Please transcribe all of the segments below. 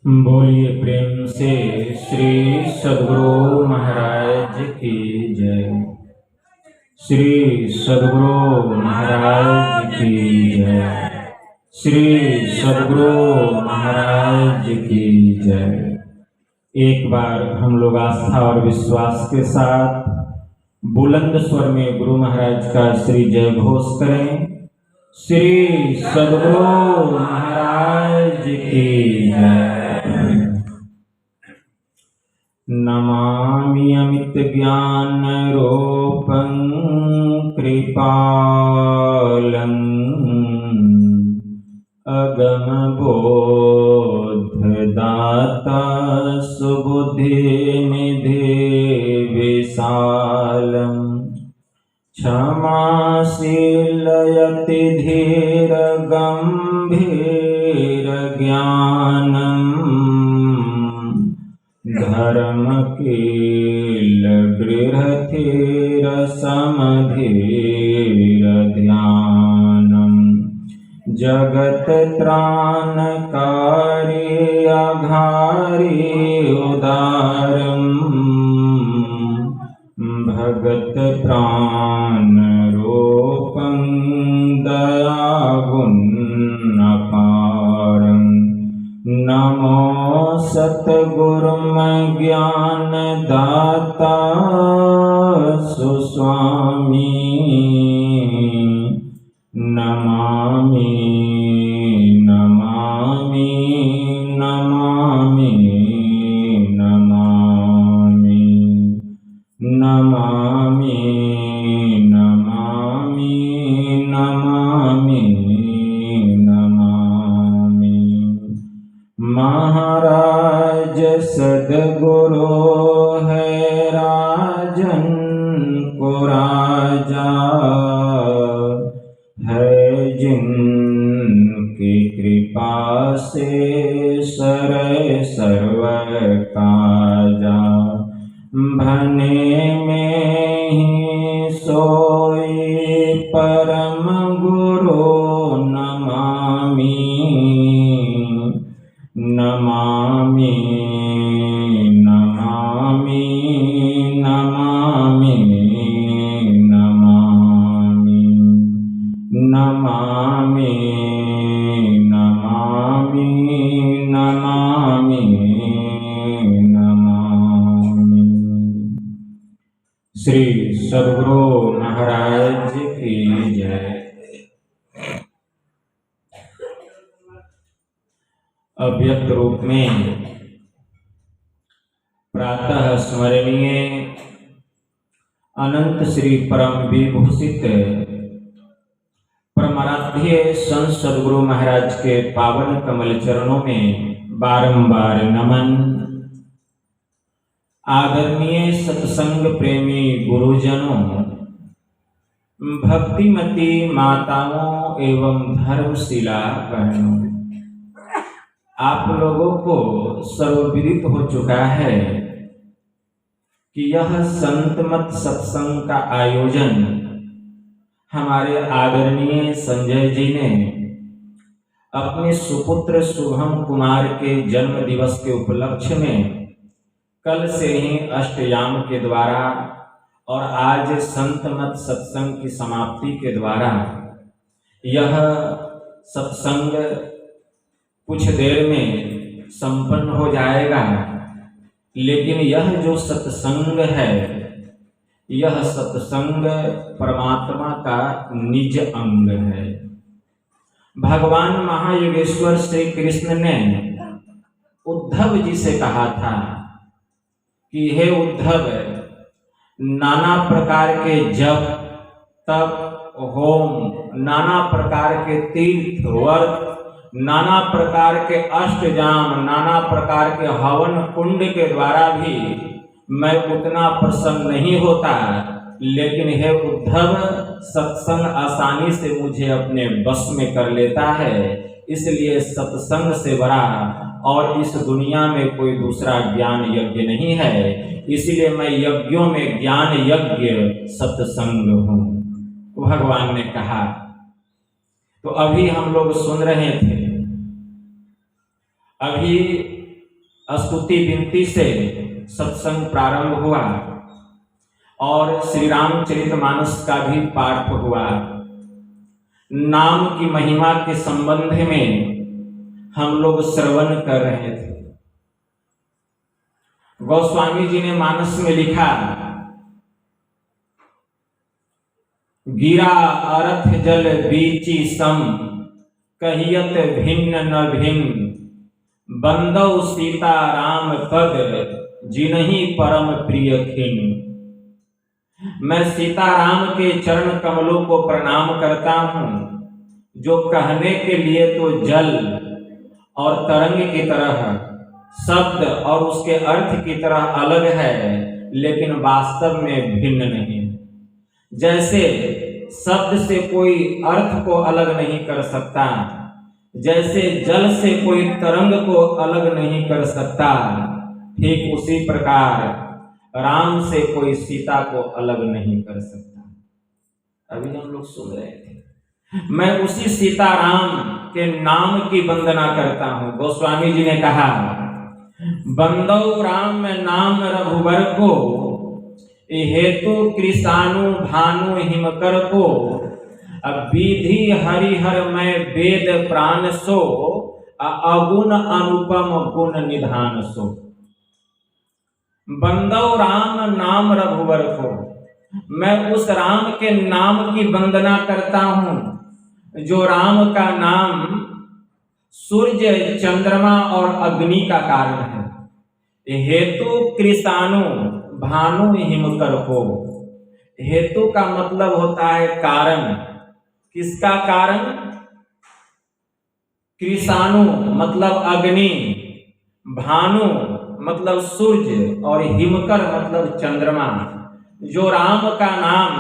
बोलिए प्रेम से श्री सद्गुरु महाराज की जय। श्री सद्गुरु महाराज की जय। श्री सद्गुरु महाराज की जय। एक बार हम लोग आस्था और विश्वास के साथ बुलंद स्वर में गुरु महाराज का श्री जय घोष करें। श्री सद्गुरु महाराज की जय। नमामि अमित ज्ञान रूपं कृपालं अगम बोध दाता सुबुद्धि निधि विशालम क्षमाशील यति धीर गंभीर ज्ञानम धर्मकील गृहधीर समधीर ध्यानम जगत त्राणकारी आधारी उदारम भगत प्राण रूपं दयागुण अपारं नमो सतगुरुम ज्ञान दाता सुस्वामी नमामि नमामि नमामि नमामि नमामि नमामि नमामि नमामि। महाराज सद्गुरु है राजन को राजा है जिनकी कृपा से सर्व काजा भने में ही सोई परम गुरु नमामि नमामि नमामि नमामि नमामि नमामि नमामि नमामि नमामि। श्री सद्गुरु महाराज की जय। अव्यक्त रूप में प्रातः स्मरणीय अनंत श्री परम विभूषित परमाराध्य संत सद्गुरु महाराज के पावन कमल चरणों में बारंबार नमन। आदरणीय सत्संग प्रेमी गुरुजनों, भक्तिमती माताओं एवं धर्मशिला बहनों, आप लोगों को सर्वविदित हो चुका है कि यह संतमत सत्संग का आयोजन हमारे आदरणीय संजय जी ने अपने सुपुत्र शुभम कुमार के जन्म दिवस के उपलक्ष्य में कल से ही अष्टयाम के द्वारा और आज संतमत सत्संग की समाप्ति के द्वारा यह सत्संग कुछ देर में संपन्न हो जाएगा। लेकिन यह जो सत्संग है, यह सत्संग परमात्मा का निज अंग है। भगवान महायोगेश्वर श्री कृष्ण ने उद्धव जी से कहा था कि हे उद्धव, नाना प्रकार के जप तप होम, नाना प्रकार के तीर्थ व्रत, नाना प्रकार के अष्टजाम, नाना प्रकार के हवन कुंड के द्वारा भी मैं उतना प्रसन्न नहीं होता, लेकिन हे उद्धव, सत्संग आसानी से मुझे अपने बस में कर लेता है। इसलिए सत्संग से बड़ा और इस दुनिया में कोई दूसरा ज्ञान यज्ञ नहीं है। इसलिए मैं यज्ञों में ज्ञान यज्ञ सत्संग हूँ, भगवान ने कहा। तो अभी हम लोग सुन रहे थे अभी स्तुति विनती से सत्संग प्रारंभ हुआ और श्री रामचरितमानस का भी पाठ हुआ। नाम की महिमा के संबंध में हम लोग श्रवण कर रहे थे। गोस्वामी जी ने मानस में लिखा, गिरा अरथ जल बीची सम, कहियत भिन्न न भिन्न, बंदौ सीता राम पद, जिनहि परम प्रिय खिन। मैं सीताराम के चरण कमलों को प्रणाम करता हूँ, जो कहने के लिए तो जल और तरंग की तरह, शब्द और उसके अर्थ की तरह अलग है, लेकिन वास्तव में भिन्न नहीं है। जैसे शब्द से कोई अर्थ को अलग नहीं कर सकता, जैसे जल से कोई तरंग को अलग नहीं कर सकता, ठीक उसी प्रकार राम से कोई सीता को अलग नहीं कर सकता। अभी हम लोग सुन रहे थे। मैं उसी सीताराम के नाम की वंदना करता हूँ। गोस्वामी जी ने कहा, बंदौ राम नाम रघुवर को, हेतु कृषाणु भानु हिमकर को, विधि हरिहर मैं वेद प्राण सो, अगुण अनुपम गुण निधान सो। बंदौ राम नाम रघुवर को, मैं उस राम के नाम की वंदना करता हूँ जो राम का नाम सूर्य चंद्रमा और अग्नि का कारण है। हेतु कृषाणु भानु हिमकर को, हेतु का मतलब होता है कारण। किसका कारण? कृषाणु मतलब अग्नि, भानु मतलब सूर्य और हिमकर मतलब चंद्रमा। जो राम का नाम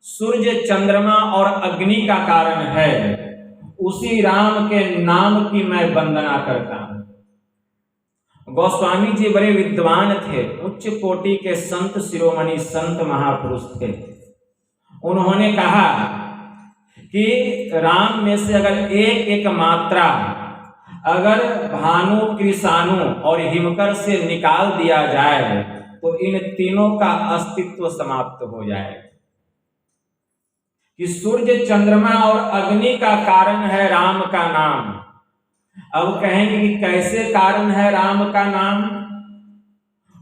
सूर्य चंद्रमा और अग्नि का कारण है, उसी राम के नाम की मैं वंदना करता हूं। गोस्वामी जी बड़े विद्वान थे, उच्च कोटि के संत शिरोमणि संत महापुरुष थे। उन्होंने कहा कि राम में से अगर एक एक मात्रा अगर भानु कृषाणु और हिमकर से निकाल दिया जाए तो इन तीनों का अस्तित्व समाप्त हो जाएगा। कि सूर्य चंद्रमा और अग्नि का कारण है राम का नाम। अब कहेंगे कि कैसे कारण है राम का नाम?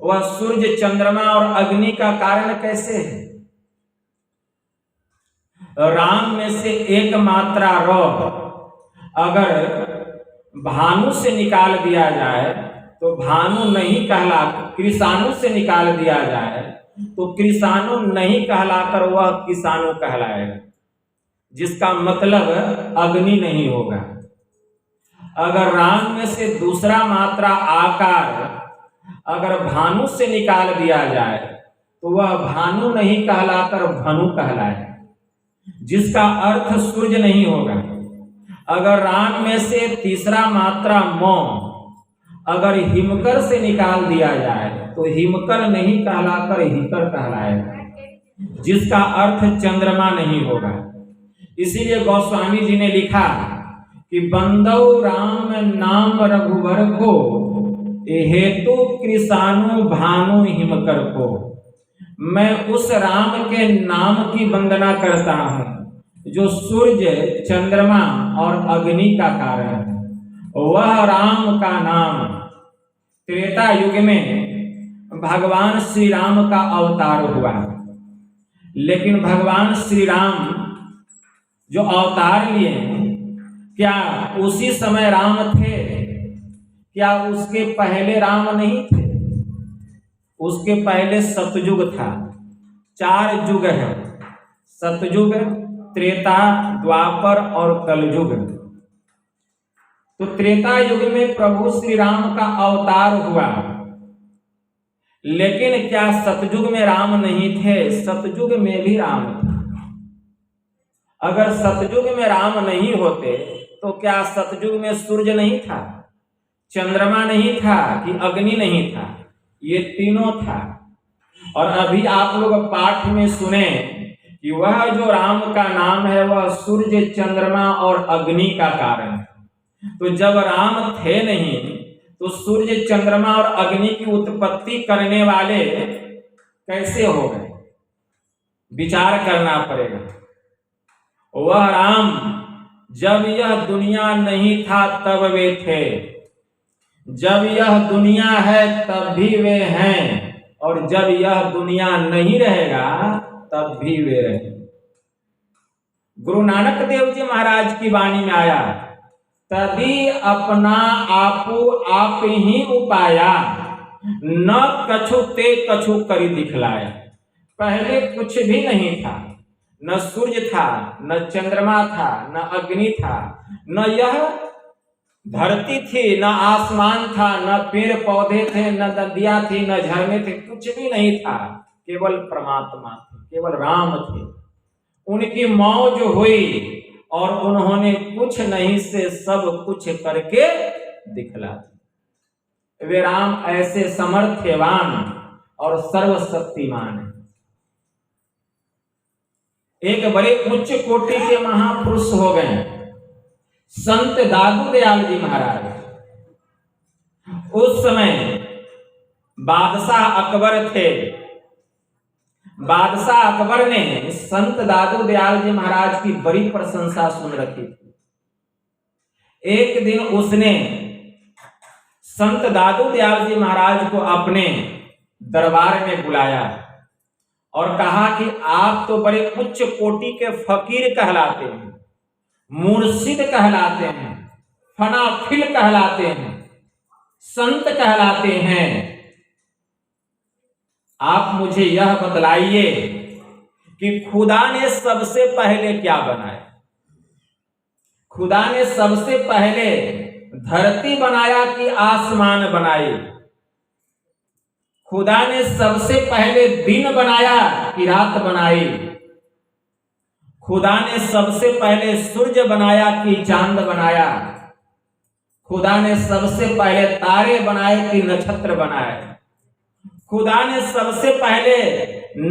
वह सूर्य चंद्रमा और अग्नि का कारण कैसे है? राम में से एक मात्रा र अगर भानु से निकाल दिया जाए तो भानु नहीं कहला, कृषाणु से निकाल दिया जाए तो कृषाणु नहीं कहलाकर वह किसाणु कहलाएगा, जिसका मतलब अग्नि नहीं होगा। अगर राम में से दूसरा मात्रा आकार अगर भानु से निकाल दिया जाए तो वह भानु नहीं कहलाकर भनु कहलाएगा, जिसका अर्थ सूर्य नहीं होगा। अगर राम में से तीसरा मात्रा म अगर हिमकर से निकाल दिया जाए तो हिमकर नहीं कहलाकर हिकर कहलाएगा, जिसका अर्थ चंद्रमा नहीं होगा। इसीलिए गोस्वामी जी ने लिखा कि बंदौ राम नाम रघुवर को, हेतु कृषाणु भानु हिमकर को। मैं उस राम के नाम की वंदना करता हूँ जो सूर्य चंद्रमा और अग्नि का कारण है। वह राम का नाम त्रेता युग में भगवान श्री राम का अवतार हुआ, लेकिन भगवान श्री राम जो अवतार लिए क्या उसी समय राम थे? क्या उसके पहले राम नहीं थे? उसके पहले सतयुग था। 4 युग है, सतयुग, त्रेता, द्वापर और कलयुग। तो त्रेता युग में प्रभु श्री राम का अवतार हुआ, लेकिन क्या सतयुग में राम नहीं थे? सतयुग में भी राम थे। अगर सतयुग में राम नहीं होते तो क्या सतयुग में सूर्य नहीं था, चंद्रमा नहीं था कि अग्नि नहीं था? ये तीनों था। और अभी आप लोग पाठ में सुने कि वह जो राम का नाम है वह सूर्य चंद्रमा और अग्नि का कारण है। तो जब राम थे नहीं तो सूर्य चंद्रमा और अग्नि की उत्पत्ति करने वाले कैसे हो गए? विचार करना पड़ेगा। वह राम जब यह दुनिया नहीं था तब वे थे, जब यह दुनिया है तब भी वे हैं, और जब यह दुनिया नहीं रहेगा तब भी वे रहेंगे। गुरु नानक देव जी महाराज की वाणी में आया, तभी अपना आपू आप ही उपाया, न कछु ते कछु करी दिखलाया। पहले कुछ भी नहीं था, न सूर्य था, न चंद्रमा था, न अग्नि था, न यह धरती थी, न आसमान था, न पेड़ पौधे थे, न नदियां थी, न झरने थे, कुछ भी नहीं था। केवल परमात्मा थे, केवल राम थे। उनकी मौज हुई और उन्होंने कुछ नहीं से सब कुछ करके दिखला दिया। वे राम ऐसे समर्थवान और सर्वशक्तिमान हैं। एक बड़े उच्च कोटि के महापुरुष हो गए संत दादू दयाल जी महाराज। उस समय बादशाह अकबर थे। बादशाह अकबर ने संत दादू दयाल जी महाराज की बड़ी प्रशंसा सुन रखी थी। एक दिन उसने संत दादू दयाल जी महाराज को अपने दरबार में बुलाया और कहा कि आप तो बड़े उच्च कोटि के फकीर कहलाते हैं, मुर्शिद कहलाते हैं, फनाफिल कहलाते हैं, संत कहलाते हैं। आप मुझे यह बतलाइए कि खुदा ने सबसे पहले क्या बनाया? खुदा ने सबसे पहले धरती बनाया कि आसमान बनाई? खुदा ने सबसे पहले दिन बनाया कि रात बनाई? खुदा ने सबसे पहले सूर्य बनाया कि चांद बनाया? खुदा ने सबसे पहले तारे बनाए कि नक्षत्र बनाए? खुदा ने सबसे पहले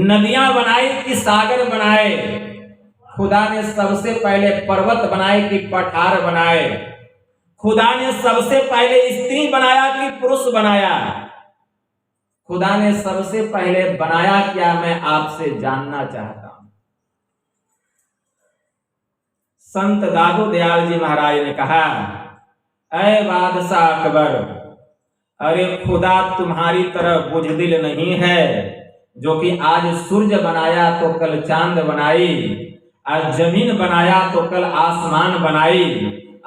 नदियां बनाई कि सागर बनाए? खुदा ने सबसे पहले पर्वत बनाए कि पठार बनाए? खुदा ने सबसे पहले स्त्री बनाया कि पुरुष बनाया? खुदा ने सबसे पहले बनाया क्या, मैं आपसे जानना चाहता हूं। संत दादू दयाल जी महाराज ने कहा, ऐ बादशाह अकबर, अरे खुदा तुम्हारी तरह बुझदिल नहीं है जो कि आज सूर्य बनाया तो कल चांद बनाई, आज जमीन बनाया तो कल आसमान बनाई,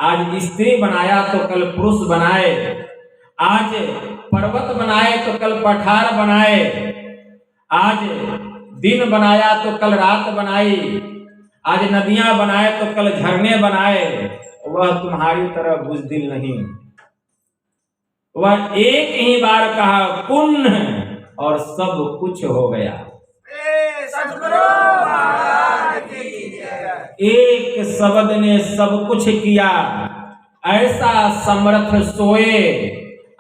आज स्त्री बनाया तो कल पुरुष बनाए, आज पर्वत बनाए तो कल पठार बनाए, आज दिन बनाया तो कल रात बनाई, आज नदियां बनाए तो कल झरने बनाए। वह तुम्हारी तरह बुज़दिल नहीं। वह एक ही बार कहा कुन और सब कुछ हो गया। एक शब्द ने सब कुछ किया। ऐसा समर्थ सोए,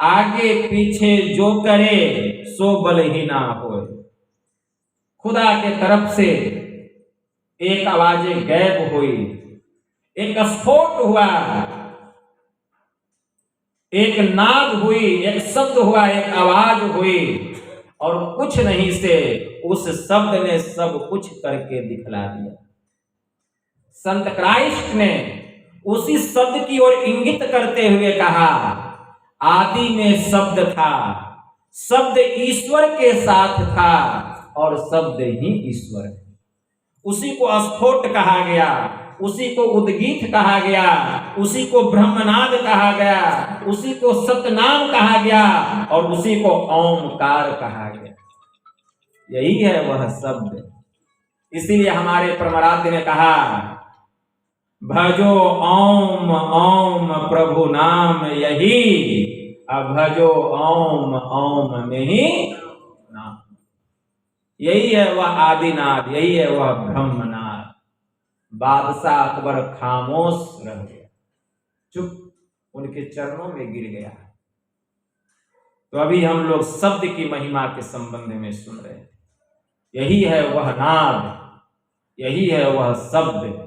आगे पीछे जो करे सो बलहीना होए। खुदा के तरफ से एक आवाजें गैब हुई, एक स्फोट हुआ, एक नाद हुई, एक शब्द हुआ, एक आवाज हुई, और कुछ नहीं से उस शब्द ने सब कुछ करके दिखला दिया। संत क्राइस्ट ने उसी शब्द की ओर इंगित करते हुए कहा, आदि में शब्द था, शब्द ईश्वर के साथ था और शब्द ही ईश्वर है। उसी को स्फोट कहा गया, उसी को उद्गीत कहा गया, उसी को ब्रह्मनाद कहा गया, उसी को सतनाम कहा गया और उसी को ओमकार कहा गया। यही है वह शब्द। इसीलिए हमारे परमाराध्य ने कहा, भजो ओम ओम प्रभु नाम यही, अब भजो ओम ओम में ही नाम। यही है वह आदिनाद, यही है वह ब्रह्मनाद। बादशाह अकबर खामोश रह गया, चुप, उनके चरणों में गिर गया। तो अभी हम लोग शब्द की महिमा के संबंध में सुन रहे हैं। यही है वह नाद, यही है वह शब्द।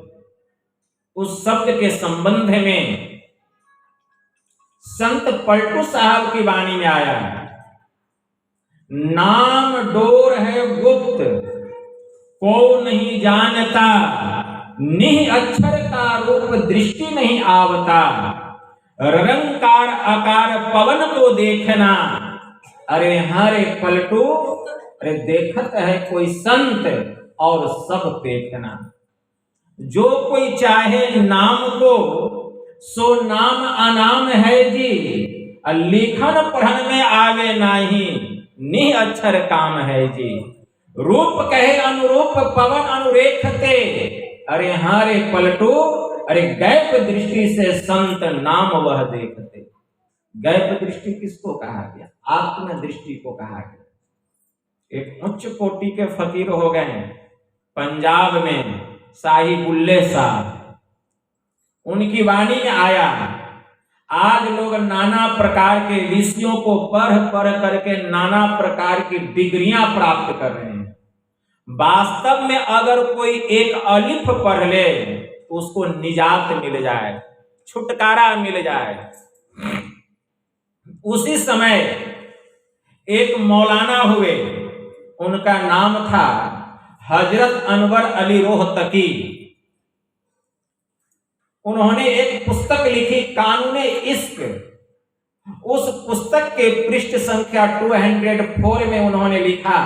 उस शब्द के संबंध में संत पलटू साहब की वाणी में आया है, नाम डोर है गुप्त को नहीं जानता, निह अक्षर का रूप दृष्टि नहीं आवता, रंकार आकार पवन को देखना। अरे हरे पलटू, अरे देखत है कोई संत और सब देखना। जो कोई चाहे नाम को सो नाम अनाम है जी, लिखन पढ़न में आवे नाही, निह अक्षर काम है जी। रूप कहे अनुरूप पवन अनुरेखते, अरे हारे पलटू, अरे गैप दृष्टि से संत नाम वह देखते। गैप दृष्टि किसको कहा गया? आत्म दृष्टि को कहा गया। एक उच्च कोटि के फकीर हो गए पंजाब में, शाही बुल्ले साहब, उनकी वाणी में आया, आज लोग नाना प्रकार के विषयों को पढ़ पढ़ करके नाना प्रकार की डिग्रियां प्राप्त कर रहे हैं। वास्तव में अगर कोई एक अलिफ पढ़ ले तो उसको निजात मिल जाए, छुटकारा मिल जाए। उसी समय एक मौलाना हुए, उनका नाम था हजरत अनवर अली रोहतकी। उन्होंने एक पुस्तक लिखी कानूने इश्क। उस पुस्तक के पृष्ठ संख्या 204 में उन्होंने लिखा,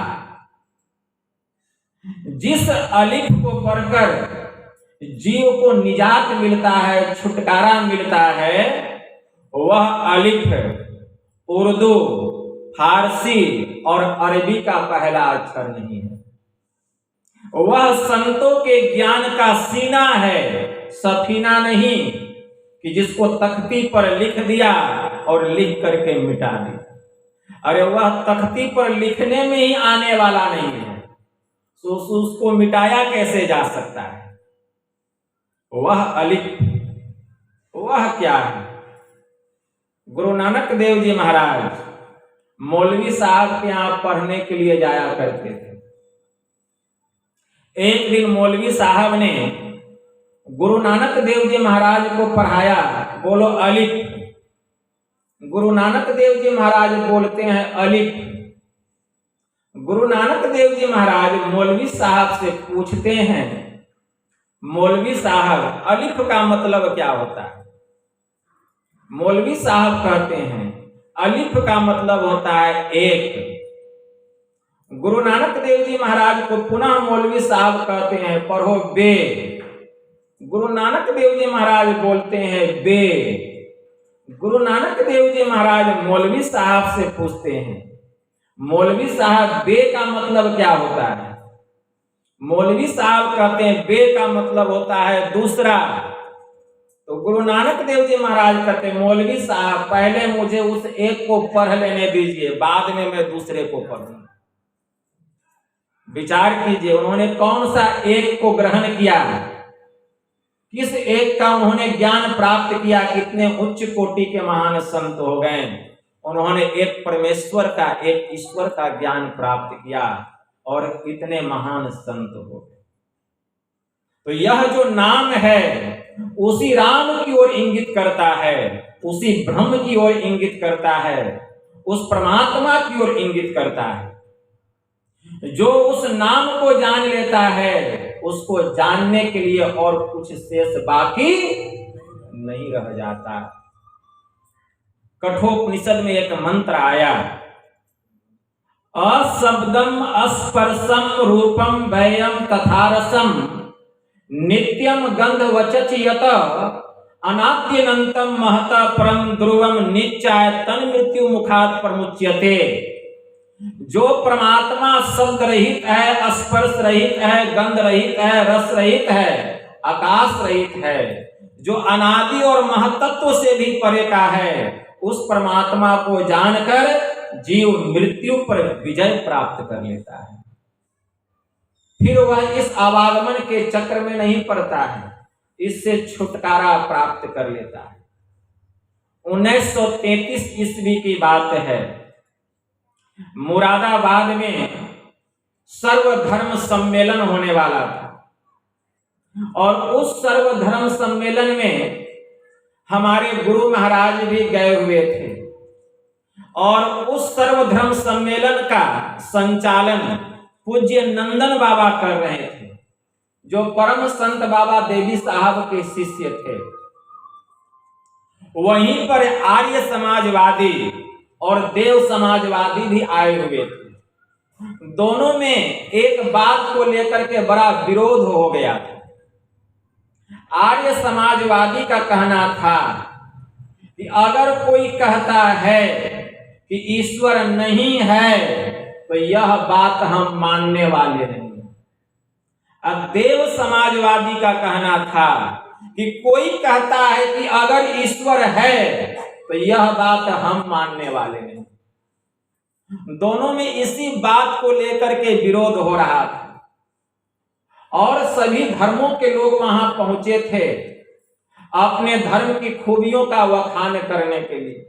जिस अलिफ को पढ़कर जीव को निजात मिलता है, छुटकारा मिलता है, वह अलिफ उर्दू, फारसी और अरबी का पहला अक्षर नहीं है। वह संतों के ज्ञान का सीना है, सफीना नहीं कि जिसको तख्ती पर लिख दिया और लिख करके मिटा दिया। अरे वह तख्ती पर लिखने में ही आने वाला नहीं है, तो उसको मिटाया कैसे जा सकता है? वह अलिफ, वह क्या है? गुरु नानक देव जी महाराज मौलवी साहब के यहां पढ़ने के लिए जाया करते थे। एक दिन मौलवी साहब ने गुरु नानक देव जी महाराज को पढ़ाया, बोलो अलिफ। गुरु नानक देव जी महाराज बोलते हैं अलिफ। गुरु नानक देव जी महाराज मौलवी साहब से पूछते हैं, मौलवी साहब अलिफ का मतलब क्या होता है? मौलवी साहब कहते हैं अलिफ का मतलब होता है एक। गुरु नानक देव जी महाराज को पुनः मौलवी साहब कहते हैं पढ़ो बे। गुरु नानक देव जी महाराज बोलते हैं बे। गुरु नानक देव जी महाराज मौलवी साहब से पूछते हैं, मौलवी साहब बे का मतलब क्या होता है? मौलवी साहब कहते हैं बे का मतलब होता है दूसरा। तो गुरु नानक देव जी महाराज कहते हैं, मौलवी साहब पहले मुझे उस एक को पढ़ लेने दीजिए, बाद में मैं दूसरे को पढ़ूंगा। विचार कीजिए, उन्होंने कौन सा एक को ग्रहण किया, किस एक का उन्होंने ज्ञान प्राप्त किया? कितने उच्च कोटि के महान संत हो गए। उन्होंने एक परमेश्वर का, एक ईश्वर का ज्ञान प्राप्त किया और इतने महान संत हो गए। तो यह जो नाम है उसी राम की ओर इंगित करता है, उसी ब्रह्म की ओर इंगित करता है, उस परमात्मा की ओर इंगित करता है। जो उस नाम को जान लेता है उसको जानने के लिए और कुछ शेष बाकी नहीं रह जाता। कठोपनिषद में एक मंत्र आया, अशब्दम अस्पर्शम रूपम वयम तथा रसम नित्यम गंध वचच यत अनाद्यनंतम महता परम ध्रुवम नित्याय तन मृत्यु मुखात प्रमुच्यते। जो परमात्मा शब्द रहित है, स्पर्श रहित है, गंध रहित है, रस रहित है, आकाश रहित है, जो अनादि और महतत्व से भी परे का है, उस परमात्मा को जानकर जीव मृत्यु पर विजय प्राप्त कर लेता है। फिर वह इस आवागमन के चक्र में नहीं पड़ता है, इससे छुटकारा प्राप्त कर लेता है। 1933 ईस्वी की बात है, मुरादाबाद में सर्वधर्म सम्मेलन होने वाला था और उस सर्वधर्म सम्मेलन में हमारे गुरु महाराज भी गए हुए थे और उस सर्वधर्म सम्मेलन का संचालन पूज्य नंदन बाबा कर रहे थे, जो परम संत बाबा देवी साहब के शिष्य थे। वहीं पर आर्य समाजवादी और देव समाजवादी भी आए हुए थे। दोनों में एक बात को लेकर के बड़ा विरोध हो गया था। आर्य समाजवादी का कहना था कि अगर कोई कहता है कि ईश्वर नहीं है तो यह बात हम मानने वाले नहीं। अब देव समाजवादी का कहना था कि कोई कहता है कि अगर ईश्वर है तो यह बात हम मानने वाले नहीं। दोनों में इसी बात को लेकर के विरोध हो रहा था और सभी धर्मों के लोग वहां पहुंचे थे अपने धर्म की खूबियों का वखान करने के लिए।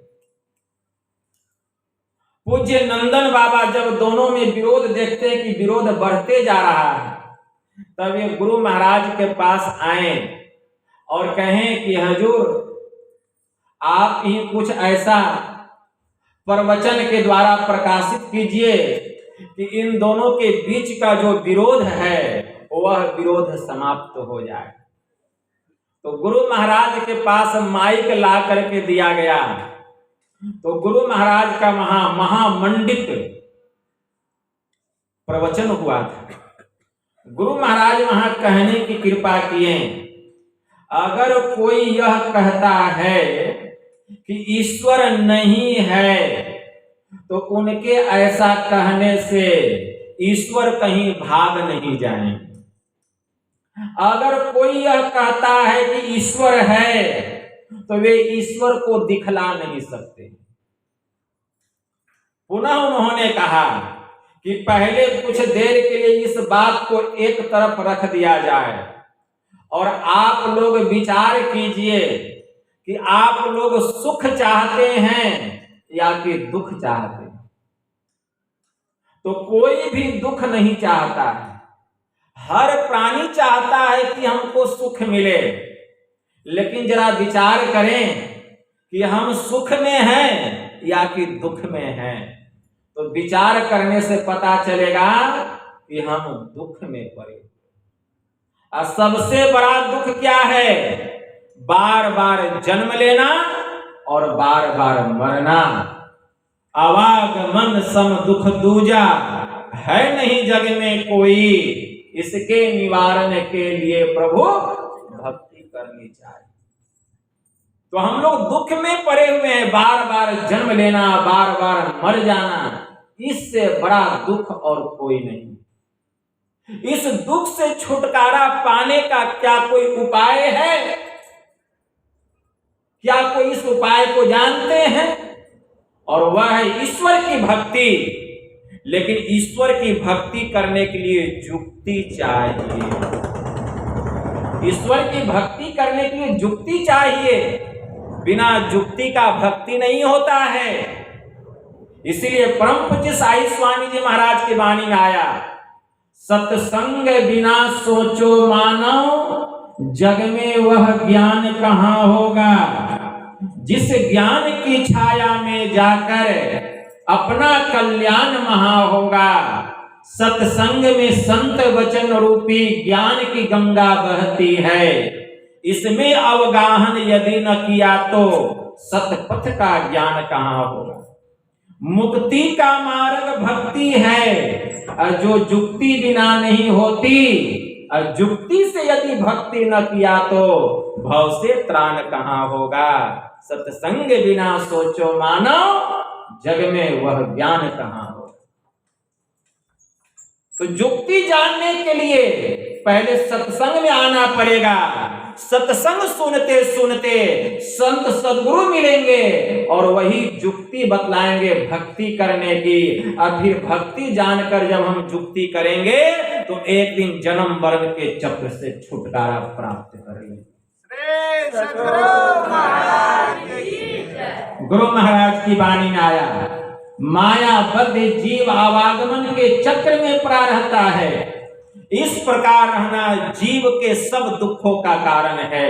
पूज्य नंदन बाबा जब दोनों में विरोध देखते हैं कि विरोध बढ़ते जा रहा है, तब ये गुरु महाराज के पास आए और कहें कि हजूर, आप ही कुछ ऐसा प्रवचन के द्वारा प्रकाशित कीजिए कि इन दोनों के बीच का जो विरोध है वह विरोध समाप्त हो जाए। तो गुरु महाराज के पास माइक ला करके दिया गया, तो गुरु महाराज का महामंडित प्रवचन हुआ था। गुरु महाराज वहां कहने की कृपा किए, अगर कोई यह कहता है कि ईश्वर नहीं है तो उनके ऐसा कहने से ईश्वर कहीं भाग नहीं जाएंगे। अगर कोई यह कहता है कि ईश्वर है तो वे ईश्वर को दिखला नहीं सकते। पुनः उन्होंने कहा कि पहले कुछ देर के लिए इस बात को एक तरफ रख दिया जाए और आप लोग विचार कीजिए कि आप लोग सुख चाहते हैं या कि दुख चाहते हैं। तो कोई भी दुख नहीं चाहता है, हर प्राणी चाहता है कि हमको सुख मिले। लेकिन जरा विचार करें कि हम सुख में हैं या कि दुख में हैं, तो विचार करने से पता चलेगा कि हम दुख में पड़े। और सबसे बड़ा दुख क्या है? बार बार जन्म लेना और बार बार मरना। आवागमन सम दुख दूजा, है नहीं जग में कोई, इसके निवारण के लिए प्रभु भक्ति करनी चाहिए। तो हम लोग दुख में पड़े हुए हैं, बार बार जन्म लेना, बार बार मर जाना, इससे बड़ा दुख और कोई नहीं। इस दुख से छुटकारा पाने का क्या कोई उपाय है? क्या कोई इस उपाय को जानते हैं? और वह है ईश्वर की भक्ति। लेकिन ईश्वर की भक्ति करने के लिए युक्ति चाहिए। ईश्वर की भक्ति करने के लिए युक्ति चाहिए, बिना युक्ति का भक्ति नहीं होता है। इसीलिए परम पूज्य साई स्वामी जी महाराज की वाणी में आया, सत्संग बिना सोचो मानव, जग में वह ज्ञान कहाँ होगा। जिस ज्ञान की छाया में जाकर अपना कल्याण महा होगा। सत्संग में संत वचन रूपी ज्ञान की गंगा बहती है, इसमें अवगाहन यदि न किया तो सतपथ का ज्ञान कहाँ होगा। मुक्ति का मार्ग भक्ति है, और जो युक्ति बिना नहीं होती, और युक्ति से यदि भक्ति न किया तो भव से त्राण कहाँ होगा। सत्संग बिना सोचो मानव, जग में वह ज्ञान कहाँ होगा। तो युक्ति जानने के लिए पहले सत्संग में आना पड़ेगा। सत्संग सुनते सुनते संत सदगुरु मिलेंगे और वही युक्ति बतलाएंगे भक्ति करने की। और फिर भक्ति जानकर जब हम युक्ति करेंगे तो एक दिन जन्म मरण के चक्र से छुटकारा प्राप्त करेंगे। गुरु महाराज की वाणी में आया, मायाबद्ध जीव आवागमन के चक्र में पड़ा रहता है। इस प्रकार रहना जीव के सब दुखों का कारण है।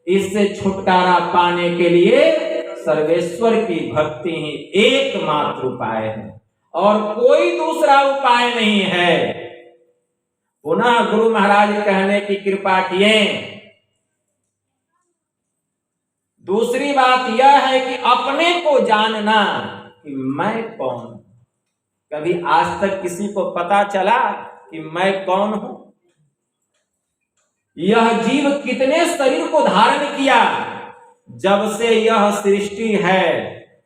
इससे छुटकारा पाने के लिए सर्वेश्वर की भक्ति ही एकमात्र उपाय है और कोई दूसरा उपाय नहीं है। पुनः गुरु महाराज कहने की कृपा किए। दूसरी बात यह है कि अपने को जानना कि मैं कौन हूं। कभी आज तक किसी को पता चला कि मैं कौन हूं? यह जीव कितने शरीर को धारण किया? जब से यह सृष्टि है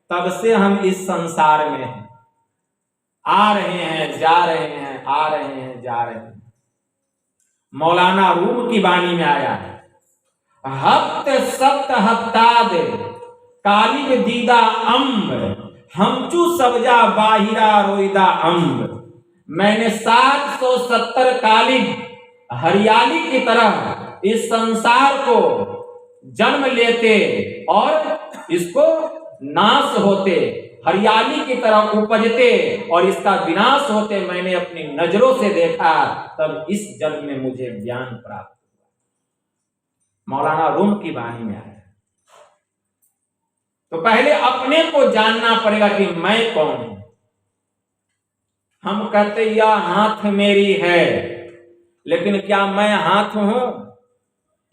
तब से हम इस संसार में हैं। आ रहे हैं, जा रहे हैं, आ रहे हैं, जा रहे हैं। मौलाना रूम की वाणी में आया है, हफ्त सप्त हफ्ताद कालिब दीदा अम्ब हमचू सबजा बाहिरा रोईदा अम्ब। मैंने 770 कालिब हरियाली की तरह इस संसार को जन्म लेते और इसको नाश होते, हरियाली की तरह उपजते और इसका विनाश होते मैंने अपनी नजरों से देखा। तब इस जन्म में मुझे ज्ञान प्राप्त हुआ। मौलाना रूम की वाणी में आया। तो पहले अपने को जानना पड़ेगा कि मैं कौन हूं। हम कहते यह हाथ मेरी है, लेकिन क्या मैं हाथ हूं?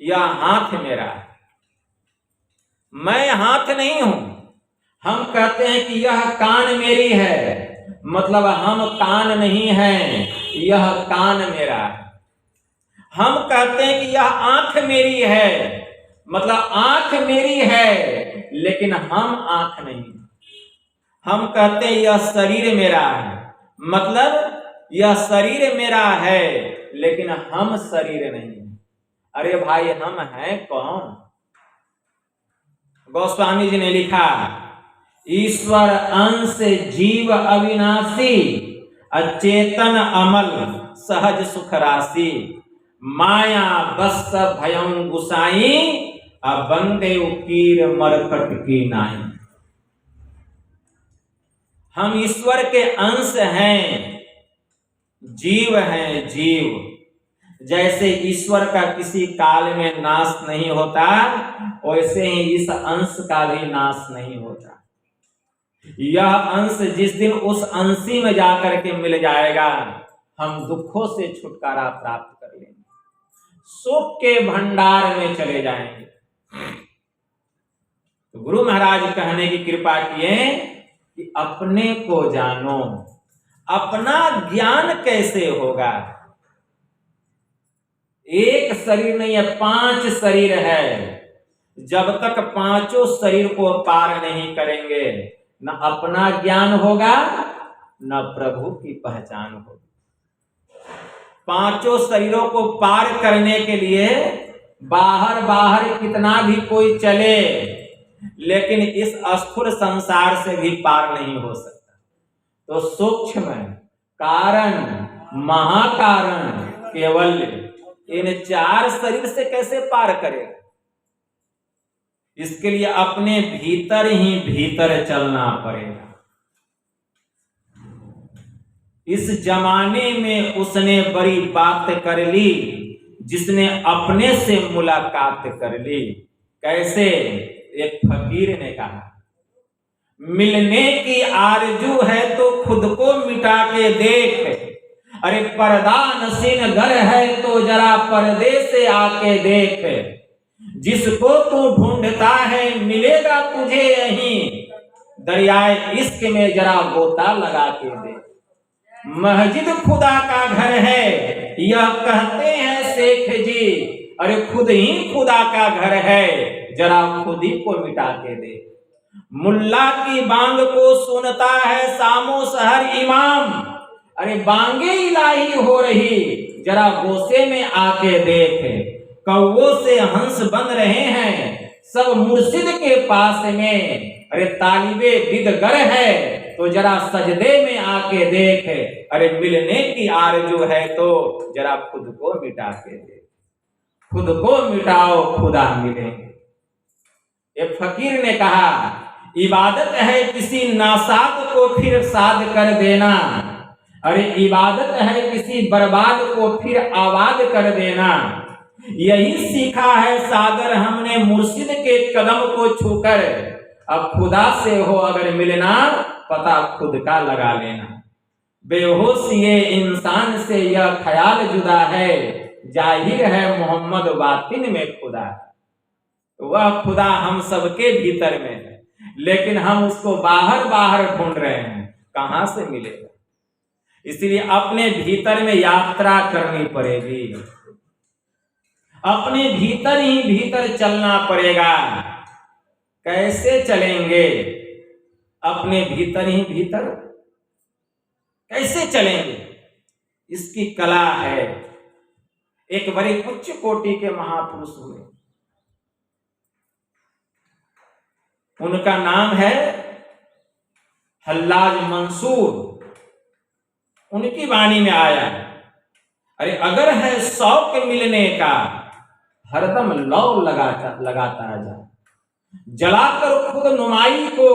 यह हाथ मेरा है, मैं हाथ नहीं हूं। हम कहते हैं कि यह कान मेरी है, मतलब हम कान नहीं हैं, यह कान मेरा है। हम कहते हैं कि यह आंख मेरी है, मतलब आंख मेरी है, लेकिन हम आंख नहीं। हम कहते हैं यह शरीर मेरा है, मतलब यह शरीर मेरा है, लेकिन हम शरीर नहीं। अरे भाई हम हैं कौन? गोस्वामी जी ने लिखा, ईश्वर अंश जीव अविनाशी अचेतन अमल सहज सुख राशि माया बस भयं गुसाई अबंदे उकीर मरकट की नाई। हम ईश्वर के अंश हैं, जीव हैं, जीव। जैसे ईश्वर का किसी काल में नाश नहीं होता, वैसे ही इस अंश का भी नाश नहीं होता। यह अंश जिस दिन उस अंशी में जाकर के मिल जाएगा, हम दुखों से छुटकारा प्राप्त कर लेंगे, सुख के भंडार में चले जाएंगे। तो गुरु महाराज कहने की कृपा किए कि अपने को जानो। अपना ज्ञान कैसे होगा? एक शरीर नहीं है, 5 शरीर है। जब तक पांचों शरीर को पार नहीं करेंगे, न अपना ज्ञान होगा, न प्रभु की पहचान होगी। पांचों शरीरों को पार करने के लिए बाहर कितना भी कोई चले, लेकिन इस स्थूल संसार से भी पार नहीं हो सकता। तो सूक्ष्म कारण, महाकारण, केवल इन 4 शरीर से कैसे पार करेगा? इसके लिए अपने भीतर ही भीतर चलना पड़ेगा। इस जमाने में उसने बड़ी बात कर ली जिसने अपने से मुलाकात कर ली। कैसे? एक फकीर ने कहा, मिलने की आरजू है तो खुद को मिटा के देख। अरे पर्दा नसीन घर है तो जरा पर्दे से आके देख। जिसको तू ढूंढता है मिलेगा तुझे यहीं, दरियाए इश्क में जरा गोता लगा के दे। मस्जिद खुदा का घर है यह कहते हैं शेख जी, अरे खुद ही खुदा का घर है, जरा खुद ही को मिटा के दे। मुल्ला की बांग को सुनता है सामो शहर इमाम, अरे बांगे इलाही हो रही, जरा गोसे में आके देख। कौवों से हंस बन रहे हैं सब मुर्शिद के पास में, अरे तालिबे दिदगर है तो जरा सजदे में आके देख। अरे मिलने की आरज़ू है तो जरा खुद को मिटा के दे। खुद को मिटाओ खुदा मिलेंगे। एक फकीर ने कहा, इबादत है किसी नासाद को फिर साद कर देना, अरे इबादत है किसी बर्बाद को फिर आबाद कर देना। यही सीखा है सागर हमने अपने मुर्शिद के कदम को छूकर अब खुदा से हो अगर मिलना, पता खुद का लगा लेना। बेहोश ये इंसान से यह ख्याल जुदा है, जाहिर है मोहम्मद बातिन में खुदा है। वह खुदा हम सबके भीतर में है, लेकिन हम उसको बाहर बाहर ढूंढ रहे हैं, कहां से मिलेगा। इसलिए अपने भीतर में यात्रा करनी पड़ेगी, अपने भीतर ही भीतर चलना पड़ेगा। कैसे चलेंगे? अपने भीतर ही भीतर कैसे चलेंगे, इसकी कला है। एक बड़े उच्च कोटि के महापुरुष हुए, उनका नाम है हल्लाज मंसूर। उनकी वाणी में आया, अरे अगर है शौक मिलने का, हरदम लौ लगाता जा, जलाकर खुद नुमाई को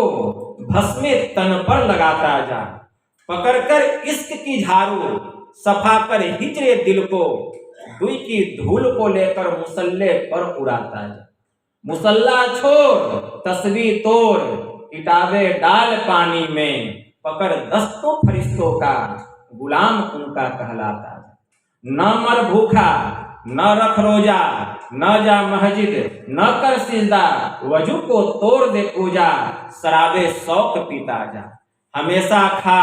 भस्मे तन पर लगाता जा, पकड़कर इश्क की झाड़ू सफा कर हिजरे दिल को, दुई की धूल को लेकर मुसल्ले पर उड़ाता जा। मुसल्ला छोड़ तस्वीर तोड़, इटावे डाल पानी में, पकड़ दस्तों फरिश्तों का, गुलाम उनका कहलाता जा। न मर भूखा, न रख रोजा, न जा मस्जिद, न कर सिजदा, वजू को तोड़ दे पूजा, शराबे शौक पीता जा। हमेशा खा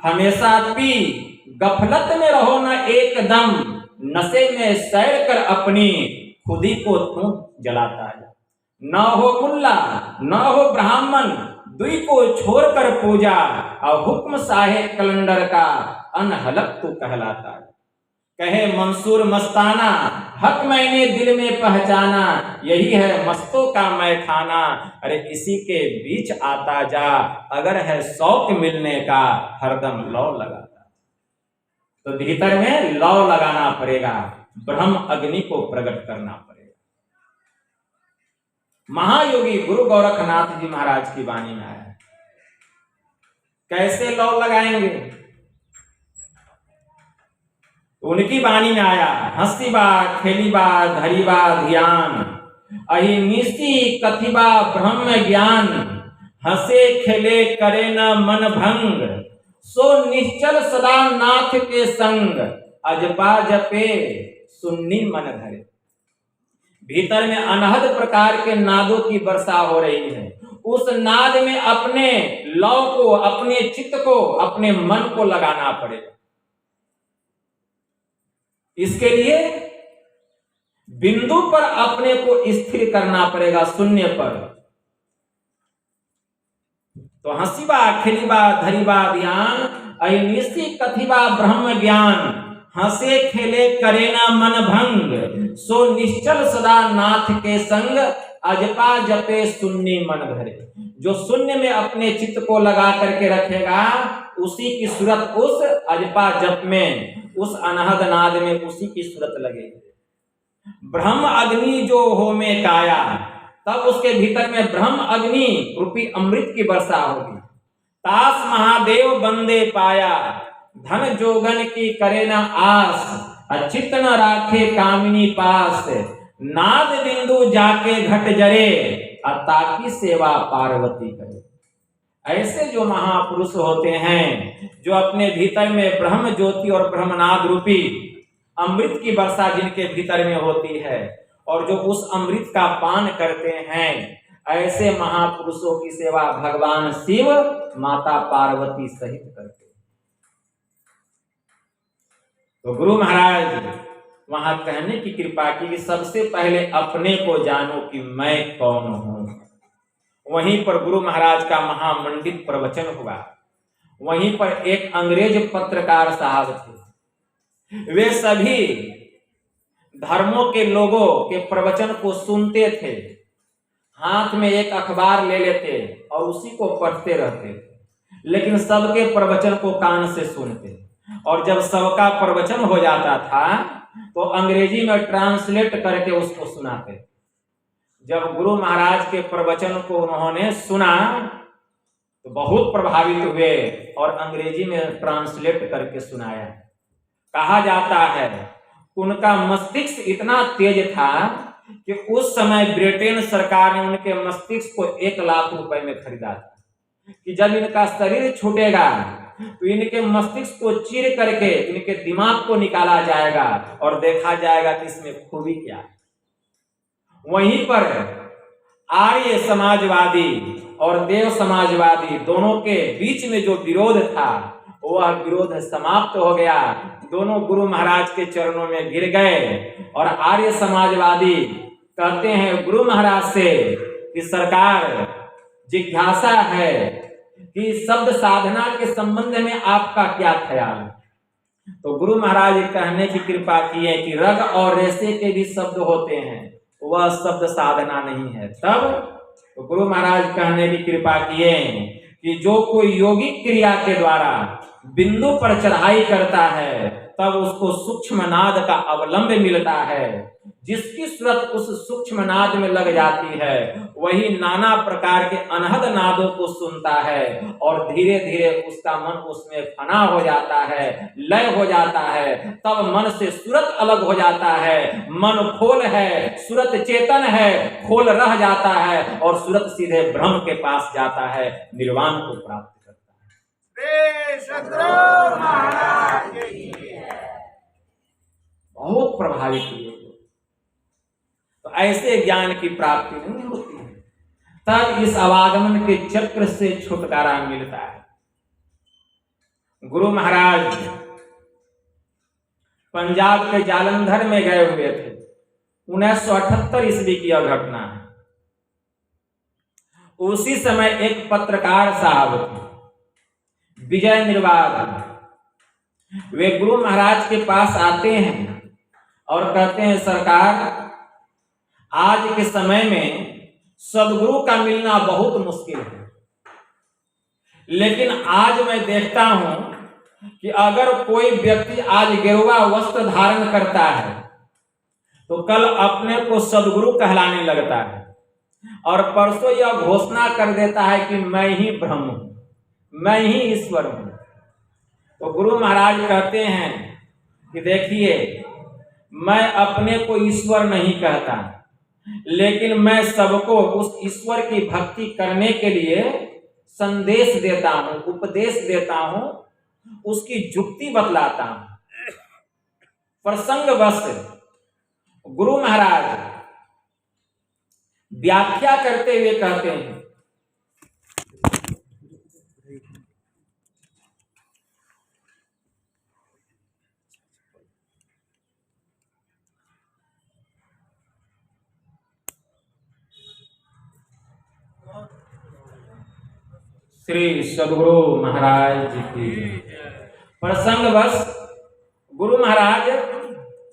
हमेशा पी, गफलत में रहो न एकदम, नशे में सैर कर अपनी, खुदी को तू जलाता जा। न हो मुल्ला न हो ब्राह्मण, दुई को छोड़कर पूजा, और हुक्म साहे कलंदर का, अनहलक तू कहलाता है। कहे मंसूर मस्ताना, हक मैंने दिल में पहचाना, यही है मस्तों का मैखाना, अरे इसी के बीच आता जा, अगर है शौक मिलने का, हरदम लौ लगाता। तो भीतर में लौ लगाना पड़ेगा, ब्रह्म अग्नि को प्रकट करना पड़ेगा। महायोगी गुरु गोरखनाथ जी महाराज की वाणी में आया, कैसे लौ लगाएंगे? उनकी वाणी में आया, हंसी बा खेली बा धरी बा ध्यान, अहिनिसी कथिबा ब्रह्म ज्ञान, हंसे खेले करे न मन भंग, सो निश्चल सदा नाथ के संग, अजपा जपे सुन्नी मन धरे। भीतर में अनहद प्रकार के नादों की वर्षा हो रही है, उस नाद में अपने लौ को, अपने चित्त को, अपने मन को लगाना पड़ेगा। इसके लिए बिंदु पर अपने को स्थिर करना पड़ेगा, शून्य पर। तो हंसीबा खेलीबा धरीबा ध्यान, अहिनिसी कथिबा ब्रह्म ज्ञान, हंसे खेले करे ना मन भंग, सो निश्चल सदा नाथ के संग, अजपा जपे शून्य मन भरे। जो शून्य में अपने चित्त को लगा करके रखेगा, उसी की सूरत उस अजपा जप में, उस अनहद नाद में उसी की सूरत लगेगी। ब्रह्म अग्नि जो हो में काया, तब उसके भीतर में ब्रह्म अग्नि रूपी अमृत की वर्षा होगी। तास महादेव बंदे पाया, धन जोगन की करे न आस, अचित न राखे कामिनी पास, नाद बिंदु जाके घट जरे, ताकि सेवा पार्वती करे। ऐसे जो महापुरुष होते हैं, जो अपने भीतर में ब्रह्म ज्योति और ब्रह्मनाद रूपी अमृत की वर्षा जिनके भीतर में होती है, और जो उस अमृत का पान करते हैं, ऐसे महापुरुषों की सेवा भगवान शिव माता पार्वती सहित करते हैं। तो गुरु महाराज वहां कहने की कृपा की कि सबसे पहले अपने को जानो कि मैं कौन हूं। वहीं पर गुरु महाराज का महामंडित प्रवचन हुआ। वहीं पर एक अंग्रेज पत्रकार साहब थे, वे सभी धर्मों के लोगों के प्रवचन को सुनते थे, हाथ में एक अखबार ले लेते और उसी को पढ़ते रहते थे, लेकिन सबके प्रवचन को कान से सुनते। और जब सबका प्रवचन हो जाता था तो अंग्रेजी में ट्रांसलेट करके उसको सुनाते। जब गुरु महाराज के प्रवचन को उन्होंने सुना तो बहुत प्रभावित हुए और अंग्रेजी में ट्रांसलेट करके सुनाया। कहा जाता है उनका मस्तिष्क इतना तेज था कि उस समय ब्रिटेन सरकार ने उनके मस्तिष्क को 1 लाख रुपए में खरीदा था कि जब इनका शरीर छूटेगा तो इनके मस्तिष्क को चीर करके इनके दिमाग को निकाला जाएगा और देखा जाएगा कि इसमें खूबी क्या है। वहीं पर आर्य समाजवादी और देव समाजवादी दोनों के बीच में जो विरोध था वह विरोध समाप्त हो गया। दोनों गुरु महाराज के चरणों में गिर गए और आर्य समाजवादी कहते हैं गुरु महाराज से कि सरकार, जिज्ञासा है कि शब्द साधना के संबंध में आपका क्या ख्याल है। तो गुरु महाराज कहने की कृपा किए कि रग और रेशे के भी शब्द होते हैं, वह शब्द साधना नहीं है। तब तो गुरु महाराज कहने की कृपा किए कि जो कोई योगिक क्रिया के द्वारा बिंदु पर चढ़ाई करता है तब उसको सूक्ष्म नाद का अवलंब मिलता है। जिसकी सूरत उस सूक्ष्म नाद में लग जाती है वही नाना प्रकार के अनहद नादों को सुनता है और धीरे धीरे उसका मन उसमें फना हो जाता है, लय हो जाता है। तब मन से सूरत अलग हो जाता है। मन खोल है, सूरत चेतन है, खोल रह जाता है और सूरत सीधे ब्रह्म के पास जाता है, निर्वाण को प्राप्त करता है। बहुत प्रभावित हुए। तो ऐसे ज्ञान की प्राप्ति नहीं होती है, तब इस आवागमन के चक्र से छुटकारा मिलता है। गुरु महाराज पंजाब के जालंधर में गए हुए थे। 1978 ईस्वी की यह घटना है। उसी समय एक पत्रकार साहब थे, विजय निर्वाद, वे गुरु महाराज के पास आते हैं और कहते हैं सरकार, आज के समय में सदगुरु का मिलना बहुत मुश्किल है, लेकिन आज मैं देखता हूं कि अगर कोई व्यक्ति आज गेरुआ वस्त्र धारण करता है तो कल अपने को सदगुरु कहलाने लगता है और परसों यह घोषणा कर देता है कि मैं ही ब्रह्म हूं, मैं ही ईश्वर हूं। तो गुरु महाराज कहते हैं कि देखिए, मैं अपने को ईश्वर नहीं कहता, लेकिन मैं सबको उस ईश्वर की भक्ति करने के लिए संदेश देता हूं, उपदेश देता हूं, उसकी जुक्ति बतलाता हूं। प्रसंगवश गुरु महाराज व्याख्या करते हुए कहते हैं, श्री सदगुरु महाराज जी की प्रसंगवश गुरु महाराज